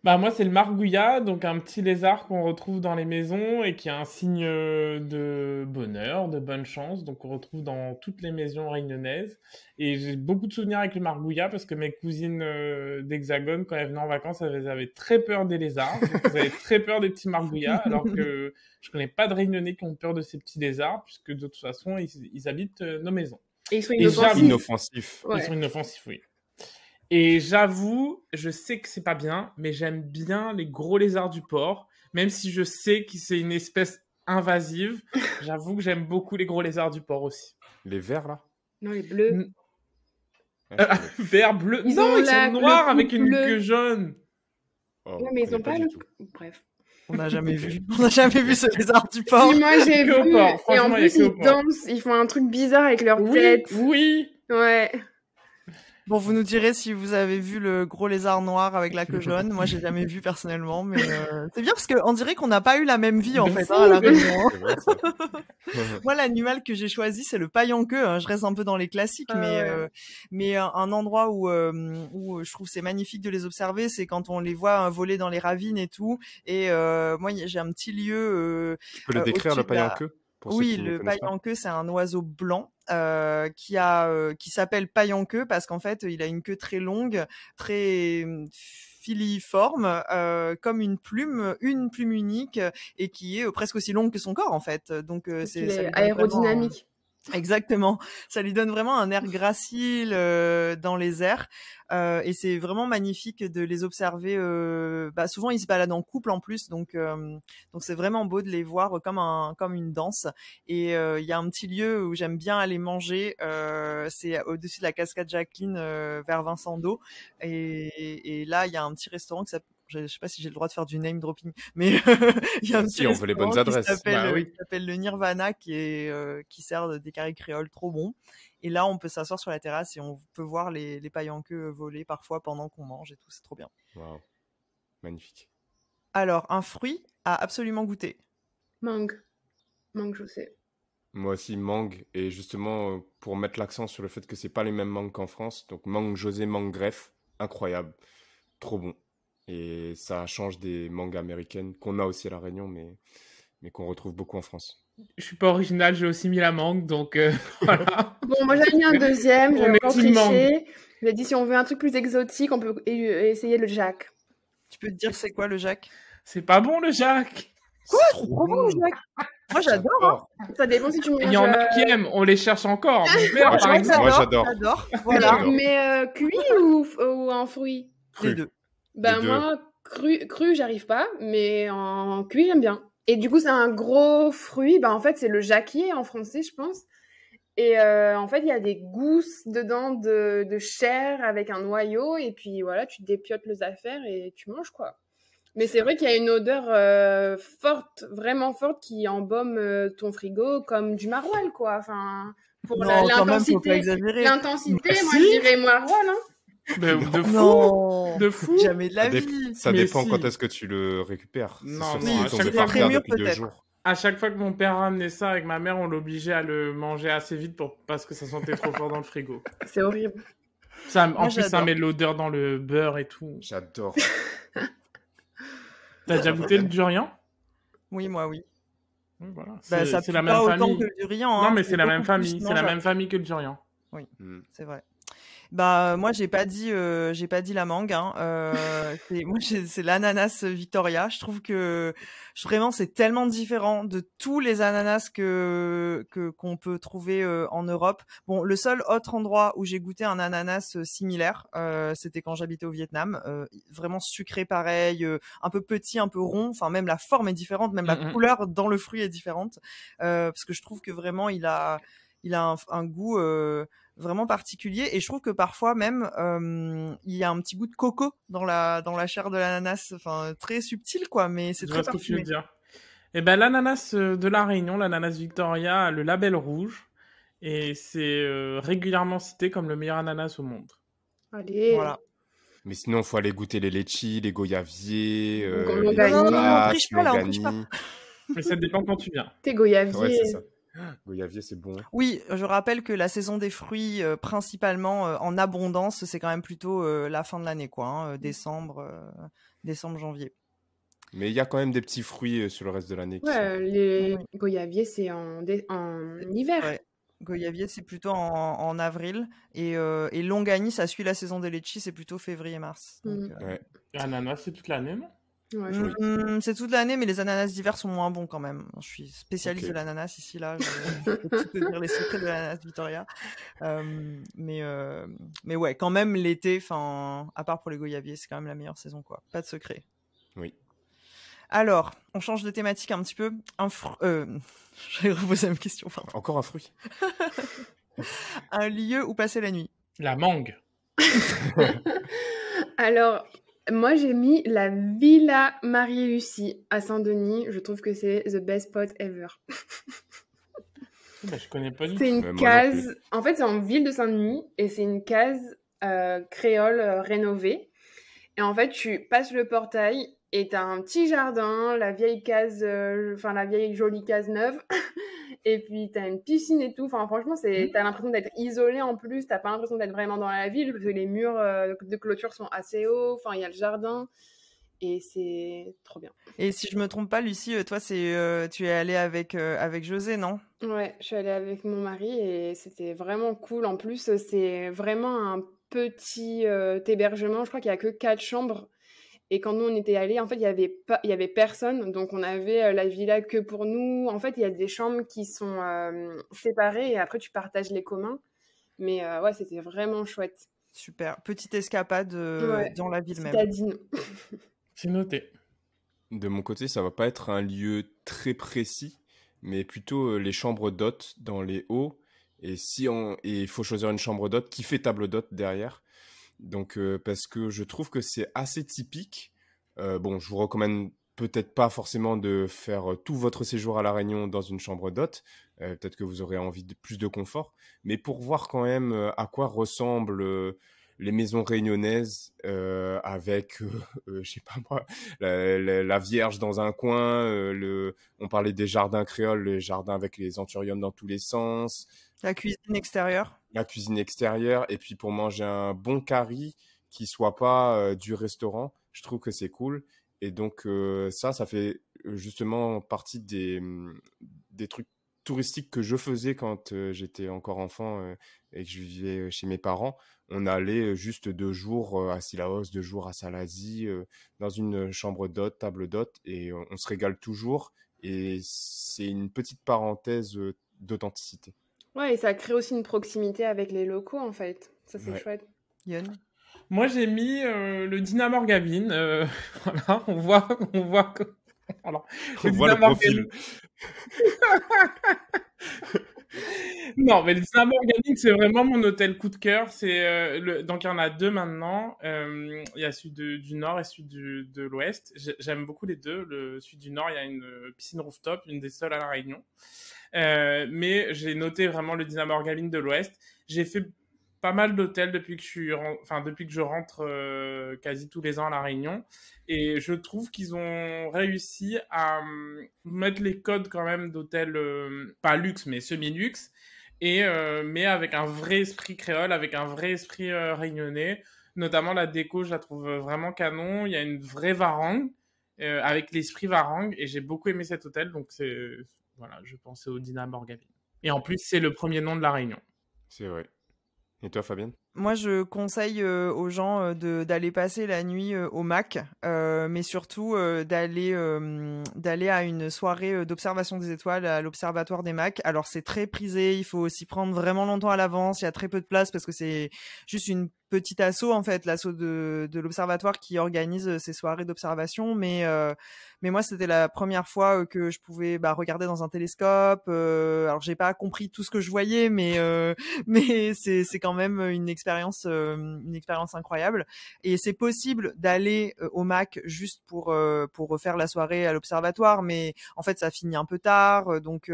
Bah, moi, c'est le margouillat, donc un petit lézard qu'on retrouve dans les maisons et qui est un signe de bonheur, de bonne chance. Donc, on retrouve dans toutes les maisons réunionnaises. Et j'ai beaucoup de souvenirs avec le margouillat parce que mes cousines d'Hexagone, quand elles venaient en vacances, elles avaient très peur des lézards. Donc, elles avaient très peur des petits margouillats, alors que je connais pas de Réunionnais qui ont peur de ces petits lézards, puisque de toute façon, ils habitent nos maisons. Et ils sont Et j'avoue- Inoffensif. Ouais. Ils sont inoffensifs, oui. Et j'avoue, je sais que c'est pas bien, mais j'aime bien les gros lézards du port, même si je sais que c'est une espèce invasive. J'avoue que j'aime beaucoup les gros lézards du port aussi. Les verts, là? Non, les bleus. Vert, bleu. Ils Non, ont ils sont le noirs cou avec une bleu. queue jaune. Oh, Ouais, mais ils je ont pas connais le. du tout. Bref. On n'a jamais vu. On n'a jamais vu ce lézard du port. Si, moi j'ai Que au vu. port. Et en Franchement, il y a plus, que au ils port. dansent, ils font un truc bizarre avec leur Oui, tête. oui. Ouais. Bon, vous nous direz si vous avez vu le gros lézard noir avec la queue jaune. Moi, j'ai jamais vu personnellement, mais c'est bien parce qu'on dirait qu'on n'a pas eu la même vie en fait à la Réunion. Moi, l'animal que j'ai choisi, c'est le paille-en-queue. Hein. Je reste un peu dans les classiques, mais un endroit où je trouve c'est magnifique de les observer, c'est quand on les voit voler dans les ravines et tout. Et moi, j'ai un petit lieu. Tu peux le décrire, le paille-en-queue? Oui, le paille-en-queue, c'est un oiseau blanc qui s'appelle paille-en-queue parce qu'en fait, il a une queue très longue, très filiforme, comme une plume unique et qui est presque aussi longue que son corps en fait. Donc c'est aérodynamique. Exactement, ça lui donne vraiment un air gracile dans les airs et c'est vraiment magnifique de les observer. Souvent ils se baladent en couple en plus, donc c'est vraiment beau de les voir comme une danse. Et il y a un petit lieu où j'aime bien aller manger, c'est au-dessus de la cascade Jacqueline vers Vincent d'Eau, et là il y a un petit restaurant qui s'appelle, je sais pas si j'ai le droit de faire du name dropping, mais il y a un petit on veut les bonnes adresses. Qui s'appelle le Nirvana, qui sert des carrés créoles trop bons. Et là, on peut s'asseoir sur la terrasse et on peut voir les paille-en-queue voler parfois pendant qu'on mange et tout. C'est trop bien. Waouh, magnifique. Alors, un fruit à absolument goûter. Mangue, je sais. Moi aussi, mangue. Et justement, pour mettre l'accent sur le fait que c'est pas les mêmes mangues qu'en France. Donc, mangue José, mangue greffe, incroyable. Trop bon. Et ça change des mangues américaines qu'on a aussi à La Réunion, mais qu'on retrouve beaucoup en France. Je suis pas original, j'ai aussi mis la mangue, donc voilà. Bon, moi j'avais mis un deuxième, j'ai encore triché. J'ai dit si on veut un truc plus exotique, on peut essayer le Jack. Tu peux te dire c'est quoi le Jack? C'est pas bon le Jack. Quoi? C'est trop bon le Jack. Moi j'adore. Hein. Ça dépend si tu manges. Il y en a qui aiment, on les cherche encore. Mon père, par exemple. Moi j'adore. Voilà. Mais cuit ou en fruit? Les deux. Moi, cru, j'arrive pas, mais en cuit, j'aime bien. Et du coup, c'est un gros fruit. En fait, c'est le jacquier en français, je pense. Et en fait, il y a des gousses dedans de chair avec un noyau. Et puis voilà, tu dépiotes les affaires et tu manges, quoi. Mais c'est vrai qu'il y a une odeur forte, vraiment forte, qui embaume ton frigo comme du maroilles, quoi. Enfin, pour l'intensité. L'intensité, moi, je dirais maroilles, hein. De fou. Jamais de la vie. Ça dépend quand est-ce que tu le récupères. Non, à chaque fois très mûr peut-être. À chaque fois que mon père ramenait ça avec ma mère, on l'obligeait à le manger assez vite parce que ça sentait trop fort dans le frigo. C'est horrible. En plus, ça met l'odeur dans le beurre et tout. J'adore. T'as déjà goûté le durian? Oui, moi oui. Voilà. C'est la même famille que le durian. Non, mais c'est la même famille. C'est la même famille que le durian. Oui, c'est vrai. Moi j'ai pas dit la mangue, hein. C'est l'ananas Victoria. Je trouve que vraiment c'est tellement différent de tous les ananas qu'on peut trouver en Europe. Bon, le seul autre endroit où j'ai goûté un ananas similaire, c'était quand j'habitais au Vietnam. Vraiment sucré pareil, un peu petit, un peu rond. Enfin, même la forme est différente, même la couleur dans le fruit est différente. Parce que je trouve que vraiment il a un goût vraiment particulier, et je trouve que parfois même il y a un petit goût de coco dans la chair de l'ananas, enfin très subtil quoi, mais c'est très parfumé. Ce que tu veux dire. Et l'ananas de La Réunion, l'ananas Victoria, a le label rouge et c'est régulièrement cité comme le meilleur ananas au monde. Allez. Voilà. Mais sinon, il faut aller goûter les litchis, les goyaviers, les passes, l'ongani. Mais ça dépend quand tu viens. T'es goyavier. Ouais, c'est ça. Goyavier, c'est bon. Oui, je rappelle que la saison des fruits, principalement en abondance, c'est quand même plutôt la fin de l'année, quoi. Hein, décembre, janvier. Mais il y a quand même des petits fruits sur le reste de l'année. Les goyaviers, c'est en hiver. Ouais. Goyavier, c'est plutôt en avril. Et l'ongani, ça suit la saison des litchis, c'est plutôt février-mars. Ananas, c'est toute l'année, non? Ouais, c'est toute l'année, mais les ananas d'hiver sont moins bons quand même. Je suis spécialiste de l'ananas ici, là. Je peux tout te dire les secrets de l'ananas Victoria. Mais ouais, quand même l'été, à part pour les goyaviers, c'est quand même la meilleure saison, quoi. Pas de secret. Oui. Alors, on change de thématique un petit peu. J'allais reposer la même question. Pardon. Encore un fruit. Un lieu où passer la nuit. La mangue. Alors, moi, j'ai mis la Villa Marie-Lucie à Saint-Denis. Je trouve que c'est the best spot ever. Je connais pas du tout. C'est une case. En fait, c'est en ville de Saint-Denis et c'est une case créole rénové. Et en fait, tu passes le portail et t'as un petit jardin, la vieille case, la vieille jolie case neuve. Et puis t'as une piscine et tout. Enfin, franchement, t'as l'impression d'être isolé en plus. T'as pas l'impression d'être vraiment dans la ville parce que les murs de clôture sont assez hauts. Enfin, il y a le jardin. Et c'est trop bien. Et si je me trompe pas, Lucie, toi, tu es allée avec José, non? Ouais, je suis allée avec mon mari et c'était vraiment cool. En plus, c'est vraiment un petit hébergement. Je crois qu'il y a que 4 chambres. Et quand nous, on était allés, en fait, il y avait personne. Donc, on avait la villa que pour nous. En fait, il y a des chambres qui sont séparées et après, tu partages les communs. Mais ouais, c'était vraiment chouette. Super. Petite escapade Ouais, dans la ville même. citadine. C'est noté. De mon côté, ça va pas être un lieu très précis, mais plutôt les chambres d'hôtes dans les hauts. Et il faut choisir une chambre d'hôte qui fait table d'hôte derrière. Donc, parce que je trouve que c'est assez typique. Bon, je vous recommande peut-être pas forcément de faire tout votre séjour à La Réunion dans une chambre d'hôte. Peut-être que vous aurez envie de plus de confort. Mais pour voir quand même à quoi ressemblent les maisons réunionnaises avec, je sais pas moi, la Vierge dans un coin. On parlait des jardins créoles, les jardins avec les anthuriums dans tous les sens. La cuisine extérieure. La cuisine extérieure, et puis pour manger un bon curry qui soit pas du restaurant, je trouve que c'est cool. Et donc ça fait justement partie des trucs touristiques que je faisais quand j'étais encore enfant et que je vivais chez mes parents. On allait juste 2 jours à Sillaos, 2 jours à Salazie, dans une chambre d'hôte, table d'hôte, et on se régale toujours. Et c'est une petite parenthèse d'authenticité. Ouais, et ça crée aussi une proximité avec les locaux, en fait. Ça, c'est Ouais. chouette. Yann? Moi, j'ai mis le Dinah Morgabine. Voilà, on voit que... Alors, On voit le profil. Non, mais le Dinah Morgabine, c'est vraiment mon hôtel coup de cœur. Donc, il y en a 2 maintenant. Il y a celui du Nord et celui de l'Ouest. J'aime beaucoup les deux. Le celui du Nord, il y a une piscine rooftop, une des seules à La Réunion. Mais j'ai noté vraiment le Dinah Morgabine de l'Ouest. J'ai fait pas mal d'hôtels depuis que je rentre quasi tous les ans à La Réunion. Et je trouve qu'ils ont réussi à mettre les codes quand même d'hôtels, pas luxe, mais semi-luxe, mais avec un vrai esprit créole, avec un vrai esprit réunionnais. Notamment la déco, je la trouve vraiment canon. Il y a une vraie varangue, avec l'esprit varangue, et j'ai beaucoup aimé cet hôtel. Donc voilà, je pensais au Dinah Morgabine. Et en plus, c'est le premier nom de La Réunion. C'est vrai. Et toi, Fabienne? Moi, je conseille aux gens d'aller passer la nuit au MAC, mais surtout d'aller à une soirée d'observation des étoiles à l'Observatoire des MAC. Alors, c'est très prisé, il faut s'y prendre vraiment longtemps à l'avance, il y a très peu de place parce que c'est juste une petite asso, en fait, l'asso de l'Observatoire qui organise ces soirées d'observation. Mais moi, c'était la première fois que je pouvais regarder dans un télescope. Alors, j'ai pas compris tout ce que je voyais, mais c'est quand même une expérience incroyable. Et c'est possible d'aller au MAC juste pour refaire la soirée à l'Observatoire, mais en fait, ça finit un peu tard. Donc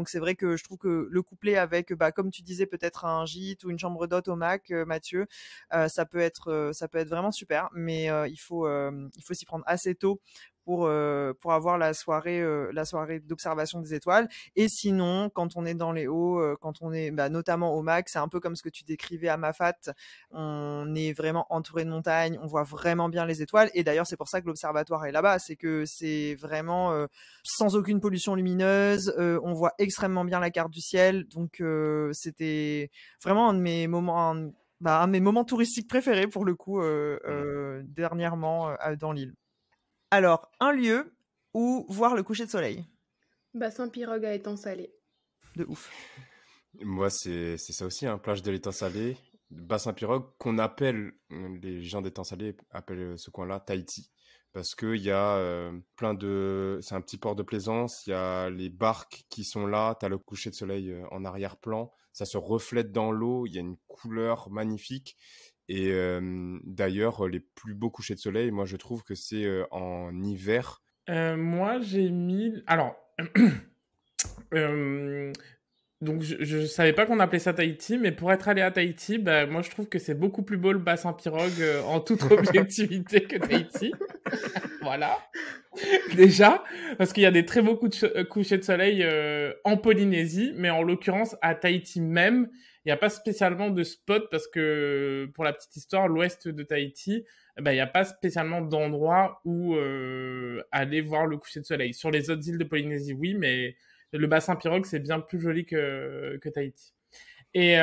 c'est vrai que je trouve que le couplet avec, comme tu disais, peut-être un gîte ou une chambre d'hôte au MAC, Mathieu, ça peut être vraiment super, mais il faut s'y prendre assez tôt pour avoir la soirée d'observation des étoiles. Et sinon, quand on est dans les hauts, quand on est notamment au MAC, c'est un peu comme ce que tu décrivais à Mafat, on est vraiment entouré de montagnes, on voit vraiment bien les étoiles. Et d'ailleurs, c'est pour ça que l'observatoire est là-bas, c'est que c'est vraiment sans aucune pollution lumineuse, on voit extrêmement bien la carte du ciel. Donc c'était vraiment un de mes moments touristiques préférés pour le coup dernièrement dans l'île. Alors, un lieu où voir le coucher de soleil. Bassin Pirogue à Étang Salé. De ouf. Moi, c'est ça aussi, hein, plage de l'Étang Salé, bassin pirogue, qu'on appelle, les gens d'Étang Salé appellent ce coin-là Tahiti. Parce qu'il y a c'est un petit port de plaisance, il y a les barques qui sont là, tu as le coucher de soleil en arrière-plan, ça se reflète dans l'eau, il y a une couleur magnifique. Et d'ailleurs, les plus beaux couchers de soleil, moi je trouve que c'est en hiver. Moi j'ai mis... Alors, Donc, je savais pas qu'on appelait ça Tahiti, mais pour être allé à Tahiti, bah, moi, je trouve que c'est beaucoup plus beau le bassin pirogue en toute objectivité que Tahiti. Voilà. Déjà, parce qu'il y a des très beaux couchers de soleil en Polynésie, mais en l'occurrence, à Tahiti même, il n'y a pas spécialement de spot parce que, pour la petite histoire, l'ouest de Tahiti, il n'y a pas spécialement d'endroit où aller voir le coucher de soleil. Sur les autres îles de Polynésie, oui, mais le bassin pirogue, c'est bien plus joli que Tahiti. Et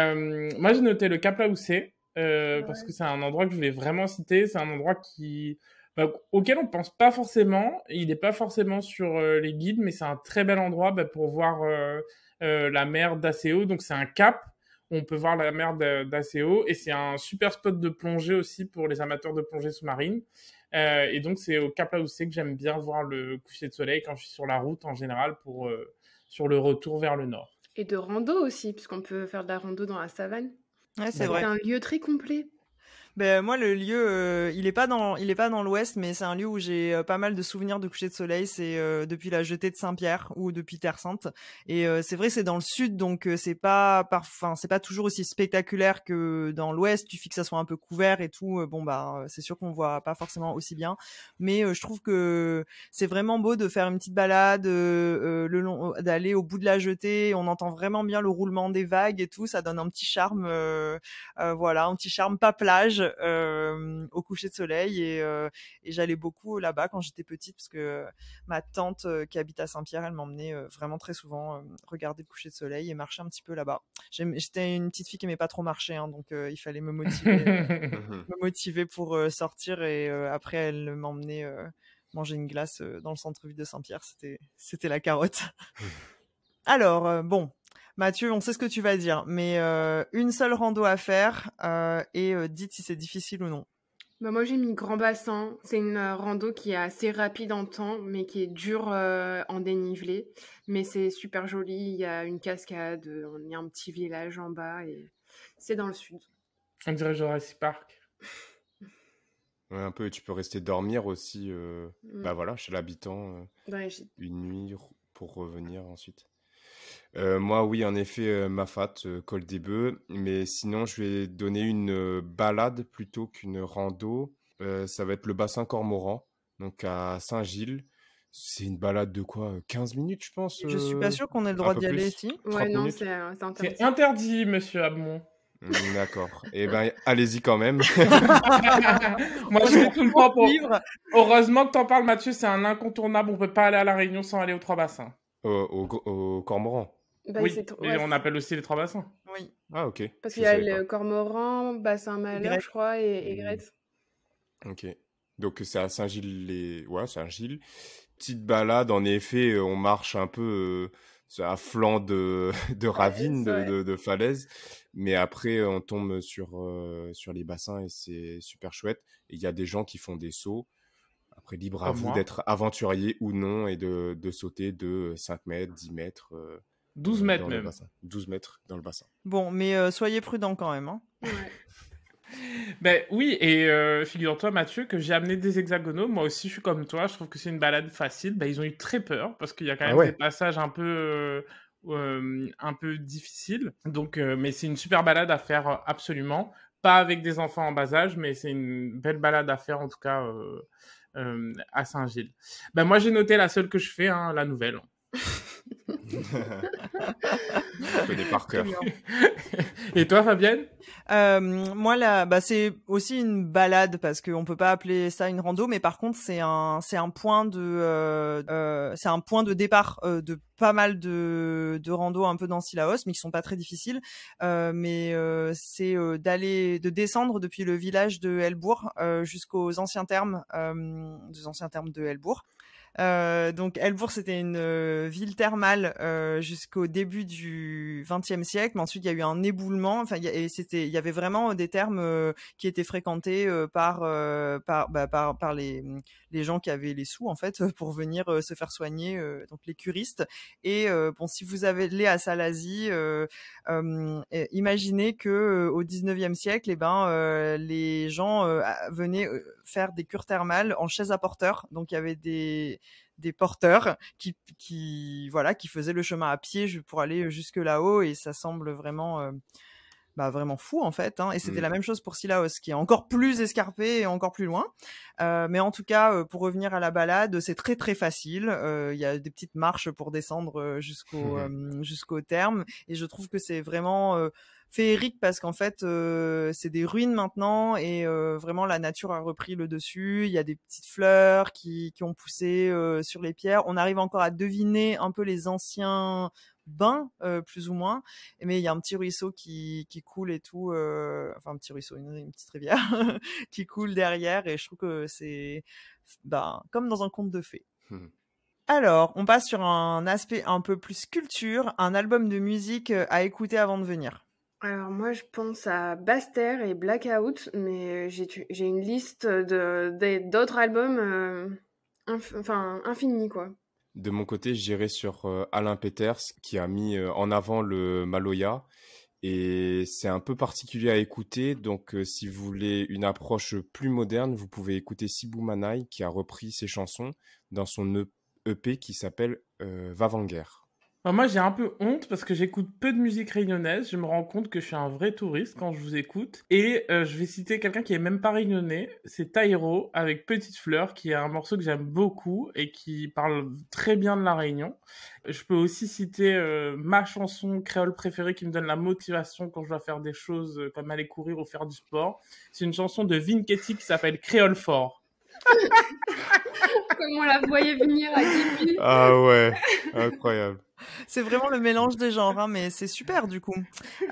moi, j'ai noté le Cap Laousé, parce que c'est un endroit que je voulais vraiment citer. C'est un endroit auquel on pense pas forcément. Il n'est pas forcément sur les guides, mais c'est un très bel endroit pour voir la mer d'Acéo. Donc, c'est un cap. On peut voir la mer d'Acéo. Et c'est un super spot de plongée aussi pour les amateurs de plongée sous-marine. Et donc, c'est au Cap Laousé que j'aime bien voir le coucher de soleil quand je suis sur la route en général sur le retour vers le nord. Et de rando aussi, puisqu'on peut faire de la rando dans la savane. Ouais, c'est vrai. C'est un lieu très complet. Ben, moi, le lieu, il est pas dans l'ouest, mais c'est un lieu où j'ai pas mal de souvenirs de coucher de soleil. C'est depuis la jetée de Saint-Pierre ou depuis Terre Sainte. Et c'est vrai, c'est dans le sud, donc c'est pas toujours aussi spectaculaire que dans l'ouest. Il suffit que ça soit un peu couvert et tout. C'est sûr qu'on voit pas forcément aussi bien. Mais je trouve que c'est vraiment beau de faire une petite balade d'aller au bout de la jetée. On entend vraiment bien le roulement des vagues et tout. Ça donne un petit charme, un petit charme pas plage. Au coucher de soleil et j'allais beaucoup là-bas quand j'étais petite parce que ma tante qui habite à Saint-Pierre, elle m'emmenait vraiment très souvent regarder le coucher de soleil et marcher un petit peu là-bas. J'étais une petite fille qui aimait pas trop marcher, hein, donc il fallait me motiver pour sortir et après elle m'emmenait manger une glace dans le centre-ville de Saint-Pierre. C'était la carotte. Alors Mathieu, on sait ce que tu vas dire, mais une seule rando à faire et dites si c'est difficile ou non. Moi, j'ai mis Grand Bassin. C'est une rando qui est assez rapide en temps, mais qui est dure en dénivelé. Mais c'est super joli. Il y a une cascade, il y a un petit village en bas et c'est dans le sud. On dirait Jurassic Park. Ouais, un peu, tu peux rester dormir aussi chez l'habitant une nuit pour revenir ensuite. Moi, oui, en effet, Mafat, Col des Bœufs. Mais sinon, je vais donner une balade plutôt qu'une rando. Ça va être le bassin Cormoran, donc à Saint-Gilles. C'est une balade de quoi 15 minutes, je pense. Je suis pas sûre qu'on ait le droit d'y aller ici. Ouais, non, minutes. c'est interdit. C'est interdit, monsieur Abmont. D'accord. Eh ben, allez-y quand même. Moi, je fais tout le temps pour vivre. Heureusement que t'en parles, Mathieu, c'est un incontournable. On peut pas aller à La Réunion sans aller aux Trois Bassins. Au Cormoran. Oui, on appelle aussi les Trois Bassins. Oui. Ah, ok. Parce qu'il y a le Cormoran, Bassin Malheur, je crois, et Aigrette. Ok. Donc, c'est à Saint-Gilles. Ouais, Saint-Gilles. Petite balade, en effet, on marche un peu à flanc de ravines, de falaises. Mais après, on tombe sur les bassins et c'est super chouette. Et il y a des gens qui font des sauts. Après, libre à vous d'être aventurier ou non et de sauter de 5 mètres, 10 mètres. 12 mètres même. 12 mètres dans le bassin. Bon, mais soyez prudents quand même. Hein. Ouais. Oui, et figure-toi, Mathieu, que j'ai amené des hexagonaux. Moi aussi, je suis comme toi. Je trouve que c'est une balade facile. Ils ont eu très peur parce qu'il y a quand même des passages un peu difficiles. Donc, mais c'est une super balade à faire absolument. Pas avec des enfants en bas âge, mais c'est une belle balade à faire en tout cas à Saint-Gilles. Moi, j'ai noté la seule que je fais, la nouvelle. Je connais par cœur. Et toi, Fabienne? Moi, c'est aussi une balade parce qu'on peut pas appeler ça une rando, mais par contre, c'est un point de départ de pas mal de randos un peu dans Sillaos, mais qui sont pas très difficiles. Mais c'est de descendre depuis le village de Helbourg jusqu'aux anciens termes, de Helbourg. Donc Helbourg, c'était une ville thermale jusqu'au début du XXe siècle, mais ensuite il y a eu un éboulement. Enfin, il y avait vraiment des termes qui étaient fréquentés par les gens qui avaient les sous en fait pour venir se faire soigner, donc les curistes. Et si vous allez à Salazie, imaginez que au XIXe siècle, les gens venaient faire des cures thermales en chaise à porteurs. Donc il y avait des des porteurs qui faisaient le chemin à pied pour aller jusque là-haut, et ça semble vraiment vraiment fou en fait, hein. Et c'était la même chose pour Sillaos, qui est encore plus escarpé et encore plus loin. Mais en tout cas, pour revenir à la balade, c'est très très facile. Il y a des petites marches pour descendre jusqu'au terme, et je trouve que c'est vraiment féerique parce qu'en fait, c'est des ruines maintenant, et vraiment la nature a repris le dessus. Il y a des petites fleurs qui ont poussé sur les pierres. On arrive encore à deviner un peu les anciens bain plus ou moins, mais il y a un petit ruisseau qui coule et tout, enfin un petit ruisseau, une petite rivière qui coule derrière, et je trouve que c'est comme dans un conte de fées. Alors, on passe sur un aspect un peu plus culture, un album de musique à écouter avant de venir. Alors moi, je pense à Bastère et Blackout, mais j'ai une liste d'autres albums infinie, quoi. De mon côté, j'irai sur Alain Peters, qui a mis en avant le Maloya. Et c'est un peu particulier à écouter. Donc, si vous voulez une approche plus moderne, vous pouvez écouter Sibou Manaï, qui a repris ses chansons dans son EP qui s'appelle Vavanger. Moi, j'ai un peu honte parce que j'écoute peu de musique réunionnaise. Je me rends compte que je suis un vrai touriste quand je vous écoute. Et je vais citer quelqu'un qui est même pas réunionnais. C'est Taïro avec Petite Fleur, qui est un morceau que j'aime beaucoup et qui parle très bien de la Réunion. Je peux aussi citer ma chanson créole préférée qui me donne la motivation quand je dois faire des choses comme aller courir ou faire du sport. C'est une chanson de Vinketty qui s'appelle Créole Fort. Comme on la voyait venir à Guipi. Ah ouais, incroyable. C'est vraiment le mélange des genres, hein, mais c'est super du coup. Oui.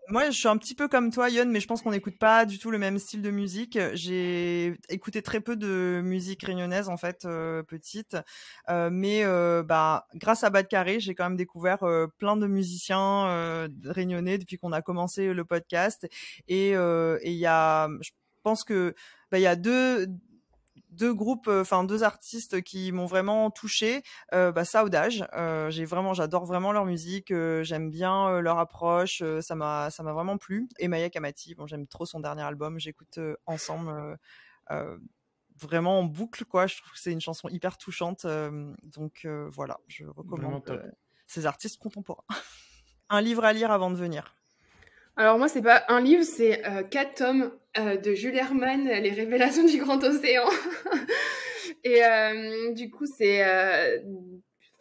Moi, je suis un petit peu comme toi, Yon, mais je pense qu'on n'écoute pas du tout le même style de musique. J'ai écouté très peu de musique réunionnaise en fait, petite, mais grâce à Bad Carré, j'ai quand même découvert plein de musiciens réunionnais depuis qu'on a commencé le podcast. Et il y a, je pense que il y a deux groupes, deux artistes qui m'ont vraiment touchée. Saudage, j'adore vraiment leur musique, j'aime bien leur approche, ça m'a vraiment plu. Et Maya Kamati, j'aime trop son dernier album, j'écoute ensemble vraiment en boucle, quoi. Je trouve que c'est une chanson hyper touchante, donc voilà, je recommande ces artistes contemporains. Un livre à lire avant de venir. Alors moi, c'est pas un livre, c'est 4 tomes de Jules Hermann, Les Révélations du Grand Océan. Et du coup, c'est...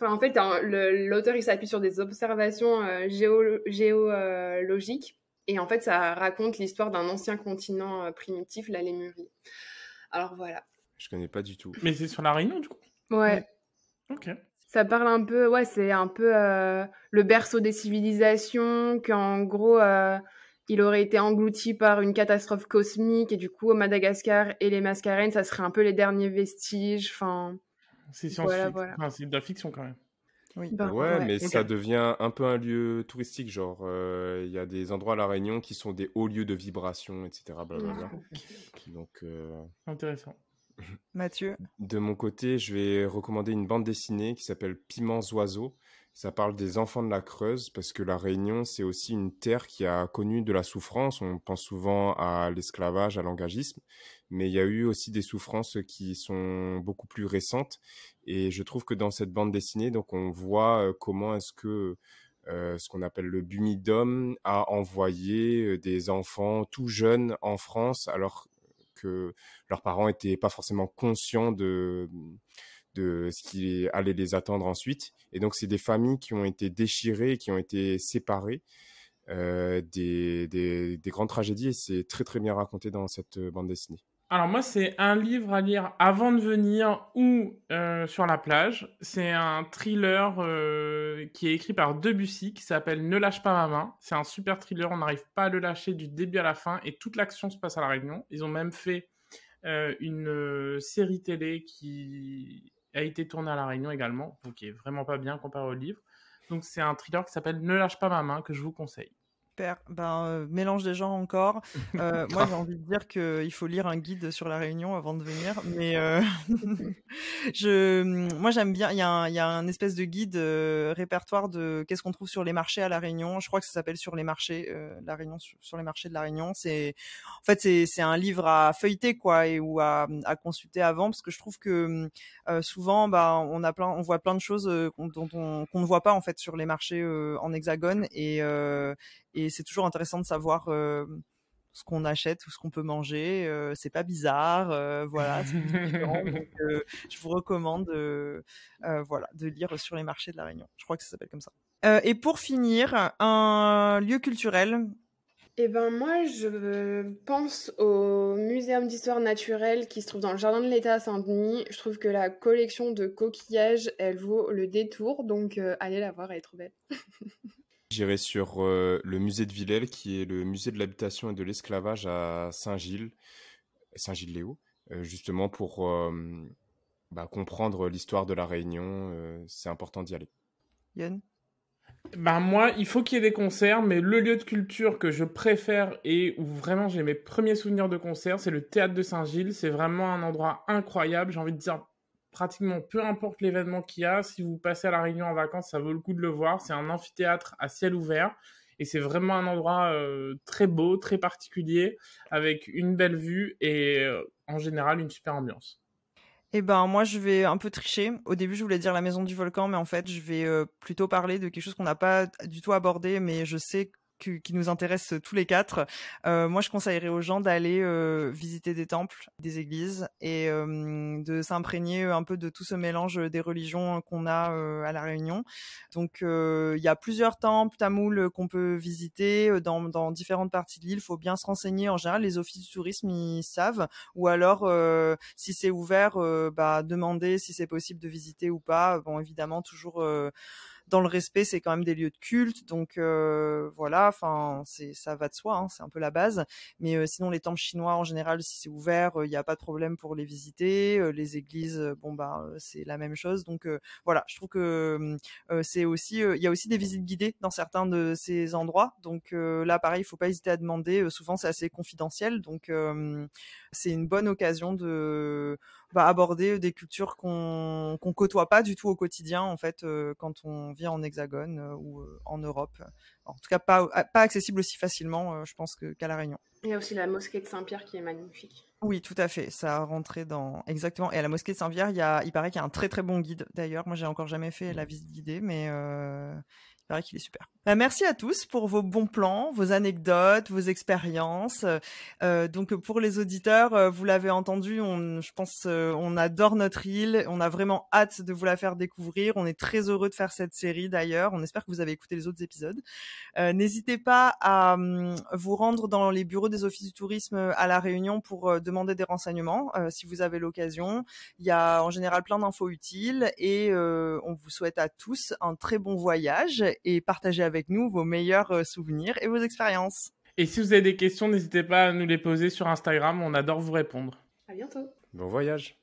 en fait, l'auteur, il s'appuie sur des observations géologiques. Et en fait, ça raconte l'histoire d'un ancien continent primitif, la Lémurie. Alors voilà. Je connais pas du tout. Mais c'est sur la Réunion, du coup? Ouais. Ok. Ça parle un peu, c'est un peu le berceau des civilisations, qu'en gros, il aurait été englouti par une catastrophe cosmique, et du coup, Madagascar et les Mascarenes, ça serait un peu les derniers vestiges, enfin... C'est science-fiction, voilà. c'est de la fiction quand même. Oui. Mais ça devient un peu un lieu touristique, genre il y a des endroits à La Réunion qui sont des hauts lieux de vibration, etc. Blablabla. Donc, intéressant. Mathieu? De mon côté, je vais recommander une bande dessinée qui s'appelle Piments Oiseaux. Ça parle des enfants de la Creuse parce que la Réunion, c'est aussi une terre qui a connu de la souffrance. On pense souvent à l'esclavage, à l'engagisme, mais il y a eu aussi des souffrances qui sont beaucoup plus récentes. Et je trouve que dans cette bande dessinée, donc on voit comment est-ce que ce qu'on appelle le Bumidum a envoyé des enfants tout jeunes en France, alors que leurs parents n'étaient pas forcément conscients de ce qui allait les attendre ensuite. Et donc, c'est des familles qui ont été déchirées, qui ont été séparées des grandes tragédies. Et c'est très, très bien raconté dans cette bande dessinée. Alors moi, c'est un livre à lire avant de venir ou sur la plage. C'est un thriller qui est écrit par Debussy, qui s'appelle Ne lâche pas ma main. C'est un super thriller, on n'arrive pas à le lâcher du début à la fin, et toute l'action se passe à La Réunion. Ils ont même fait une série télé qui a été tournée à La Réunion également, donc qui est vraiment pas bien comparé au livre. Donc c'est un thriller qui s'appelle Ne lâche pas ma main, que je vous conseille. Super. Mélange des genres encore. Moi, j'ai envie de dire qu'il faut lire un guide sur la Réunion avant de venir. Mais moi, j'aime bien. Il y a un espèce de guide répertoire de qu'est-ce qu'on trouve sur les marchés à la Réunion. Je crois que ça s'appelle Sur les marchés, la Réunion, sur les marchés de la Réunion. C'est un livre à feuilleter, quoi, ou à consulter avant, parce que je trouve que souvent, on voit plein de choses qu'on ne voit pas en fait sur les marchés en Hexagone, et c'est toujours intéressant de savoir ce qu'on achète ou ce qu'on peut manger. C'est pas bizarre, voilà. C'est différent, donc je vous recommande de lire Sur les marchés de la Réunion. Je crois que ça s'appelle comme ça. Et pour finir, un lieu culturel. Moi, je pense au Muséum d'histoire naturelle qui se trouve dans le Jardin de l'État à Saint-Denis. Je trouve que la collection de coquillages, elle vaut le détour, donc allez la voir, elle est trop belle. J'irai sur le musée de Villèle, qui est le musée de l'habitation et de l'esclavage à Saint-Gilles-Léo, justement pour comprendre l'histoire de la Réunion. C'est important d'y aller. Yann ? Moi, il faut qu'il y ait des concerts, mais le lieu de culture que je préfère et où vraiment j'ai mes premiers souvenirs de concerts, c'est le théâtre de Saint-Gilles. C'est vraiment un endroit incroyable. J'ai envie de dire, pratiquement peu importe l'événement qu'il y a, si vous passez à La Réunion en vacances, ça vaut le coup de le voir. C'est un amphithéâtre à ciel ouvert et c'est vraiment un endroit très beau, très particulier, avec une belle vue et en général une super ambiance. Moi, je vais un peu tricher. Au début, je voulais dire la Maison du Volcan, mais en fait, je vais plutôt parler de quelque chose qu'on n'a pas du tout abordé, mais je sais qui nous intéresse tous les quatre. Moi, je conseillerais aux gens d'aller visiter des temples, des églises, et de s'imprégner un peu de tout ce mélange des religions qu'on a à La Réunion. Donc, il y a plusieurs temples tamouls qu'on peut visiter dans différentes parties de l'île. Il faut bien se renseigner. En général, les offices du tourisme, ils savent. Ou alors, si c'est ouvert, demander si c'est possible de visiter ou pas. Bon, évidemment, toujours dans le respect, c'est quand même des lieux de culte, donc voilà, enfin ça va de soi, hein, c'est un peu la base. Mais sinon, les temples chinois en général, si c'est ouvert, il n'y a pas de problème pour les visiter. Les églises, c'est la même chose. Donc voilà, je trouve que c'est aussi, il y a aussi des visites guidées dans certains de ces endroits. Donc là, pareil, il faut pas hésiter à demander. Souvent, c'est assez confidentiel, donc c'est une bonne occasion de aborder des cultures qu'on côtoie pas du tout au quotidien en fait quand on vit en Hexagone ou en Europe. En tout cas, pas accessible aussi facilement, je pense qu'à La Réunion. Il y a aussi la mosquée de Saint-Pierre qui est magnifique. Oui, tout à fait. Ça a rentré dans exactement. Et à la mosquée de Saint-Pierre, il paraît qu'il y a un très très bon guide. D'ailleurs, moi, j'ai encore jamais fait la visite guidée, mais il paraît qu'il est super. Merci à tous pour vos bons plans, vos anecdotes, vos expériences. Donc pour les auditeurs, vous l'avez entendu, je pense on adore notre île, on a vraiment hâte de vous la faire découvrir. On est très heureux de faire cette série d'ailleurs. On espère que vous avez écouté les autres épisodes. N'hésitez pas à vous rendre dans les bureaux des offices du tourisme à La Réunion pour demander des renseignements si vous avez l'occasion. Il y a en général plein d'infos utiles et on vous souhaite à tous un très bon voyage et partagez avec nous vos meilleurs souvenirs et vos expériences. Et si vous avez des questions, n'hésitez pas à nous les poser sur Instagram, on adore vous répondre. À bientôt. Bon voyage.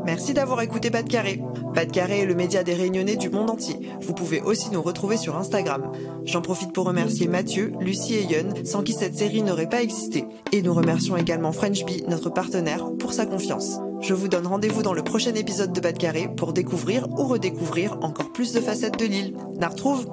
Merci d'avoir écouté Pas de Carré. Pas de Carré est le média des Réunionnais du monde entier. Vous pouvez aussi nous retrouver sur Instagram. J'en profite pour remercier Mathieu, Lucie et Yun, sans qui cette série n'aurait pas existé. Et nous remercions également French Bee, notre partenaire, pour sa confiance. Je vous donne rendez-vous dans le prochain épisode de Pas de Carré pour découvrir ou redécouvrir encore plus de facettes de l'île. Na retrouve!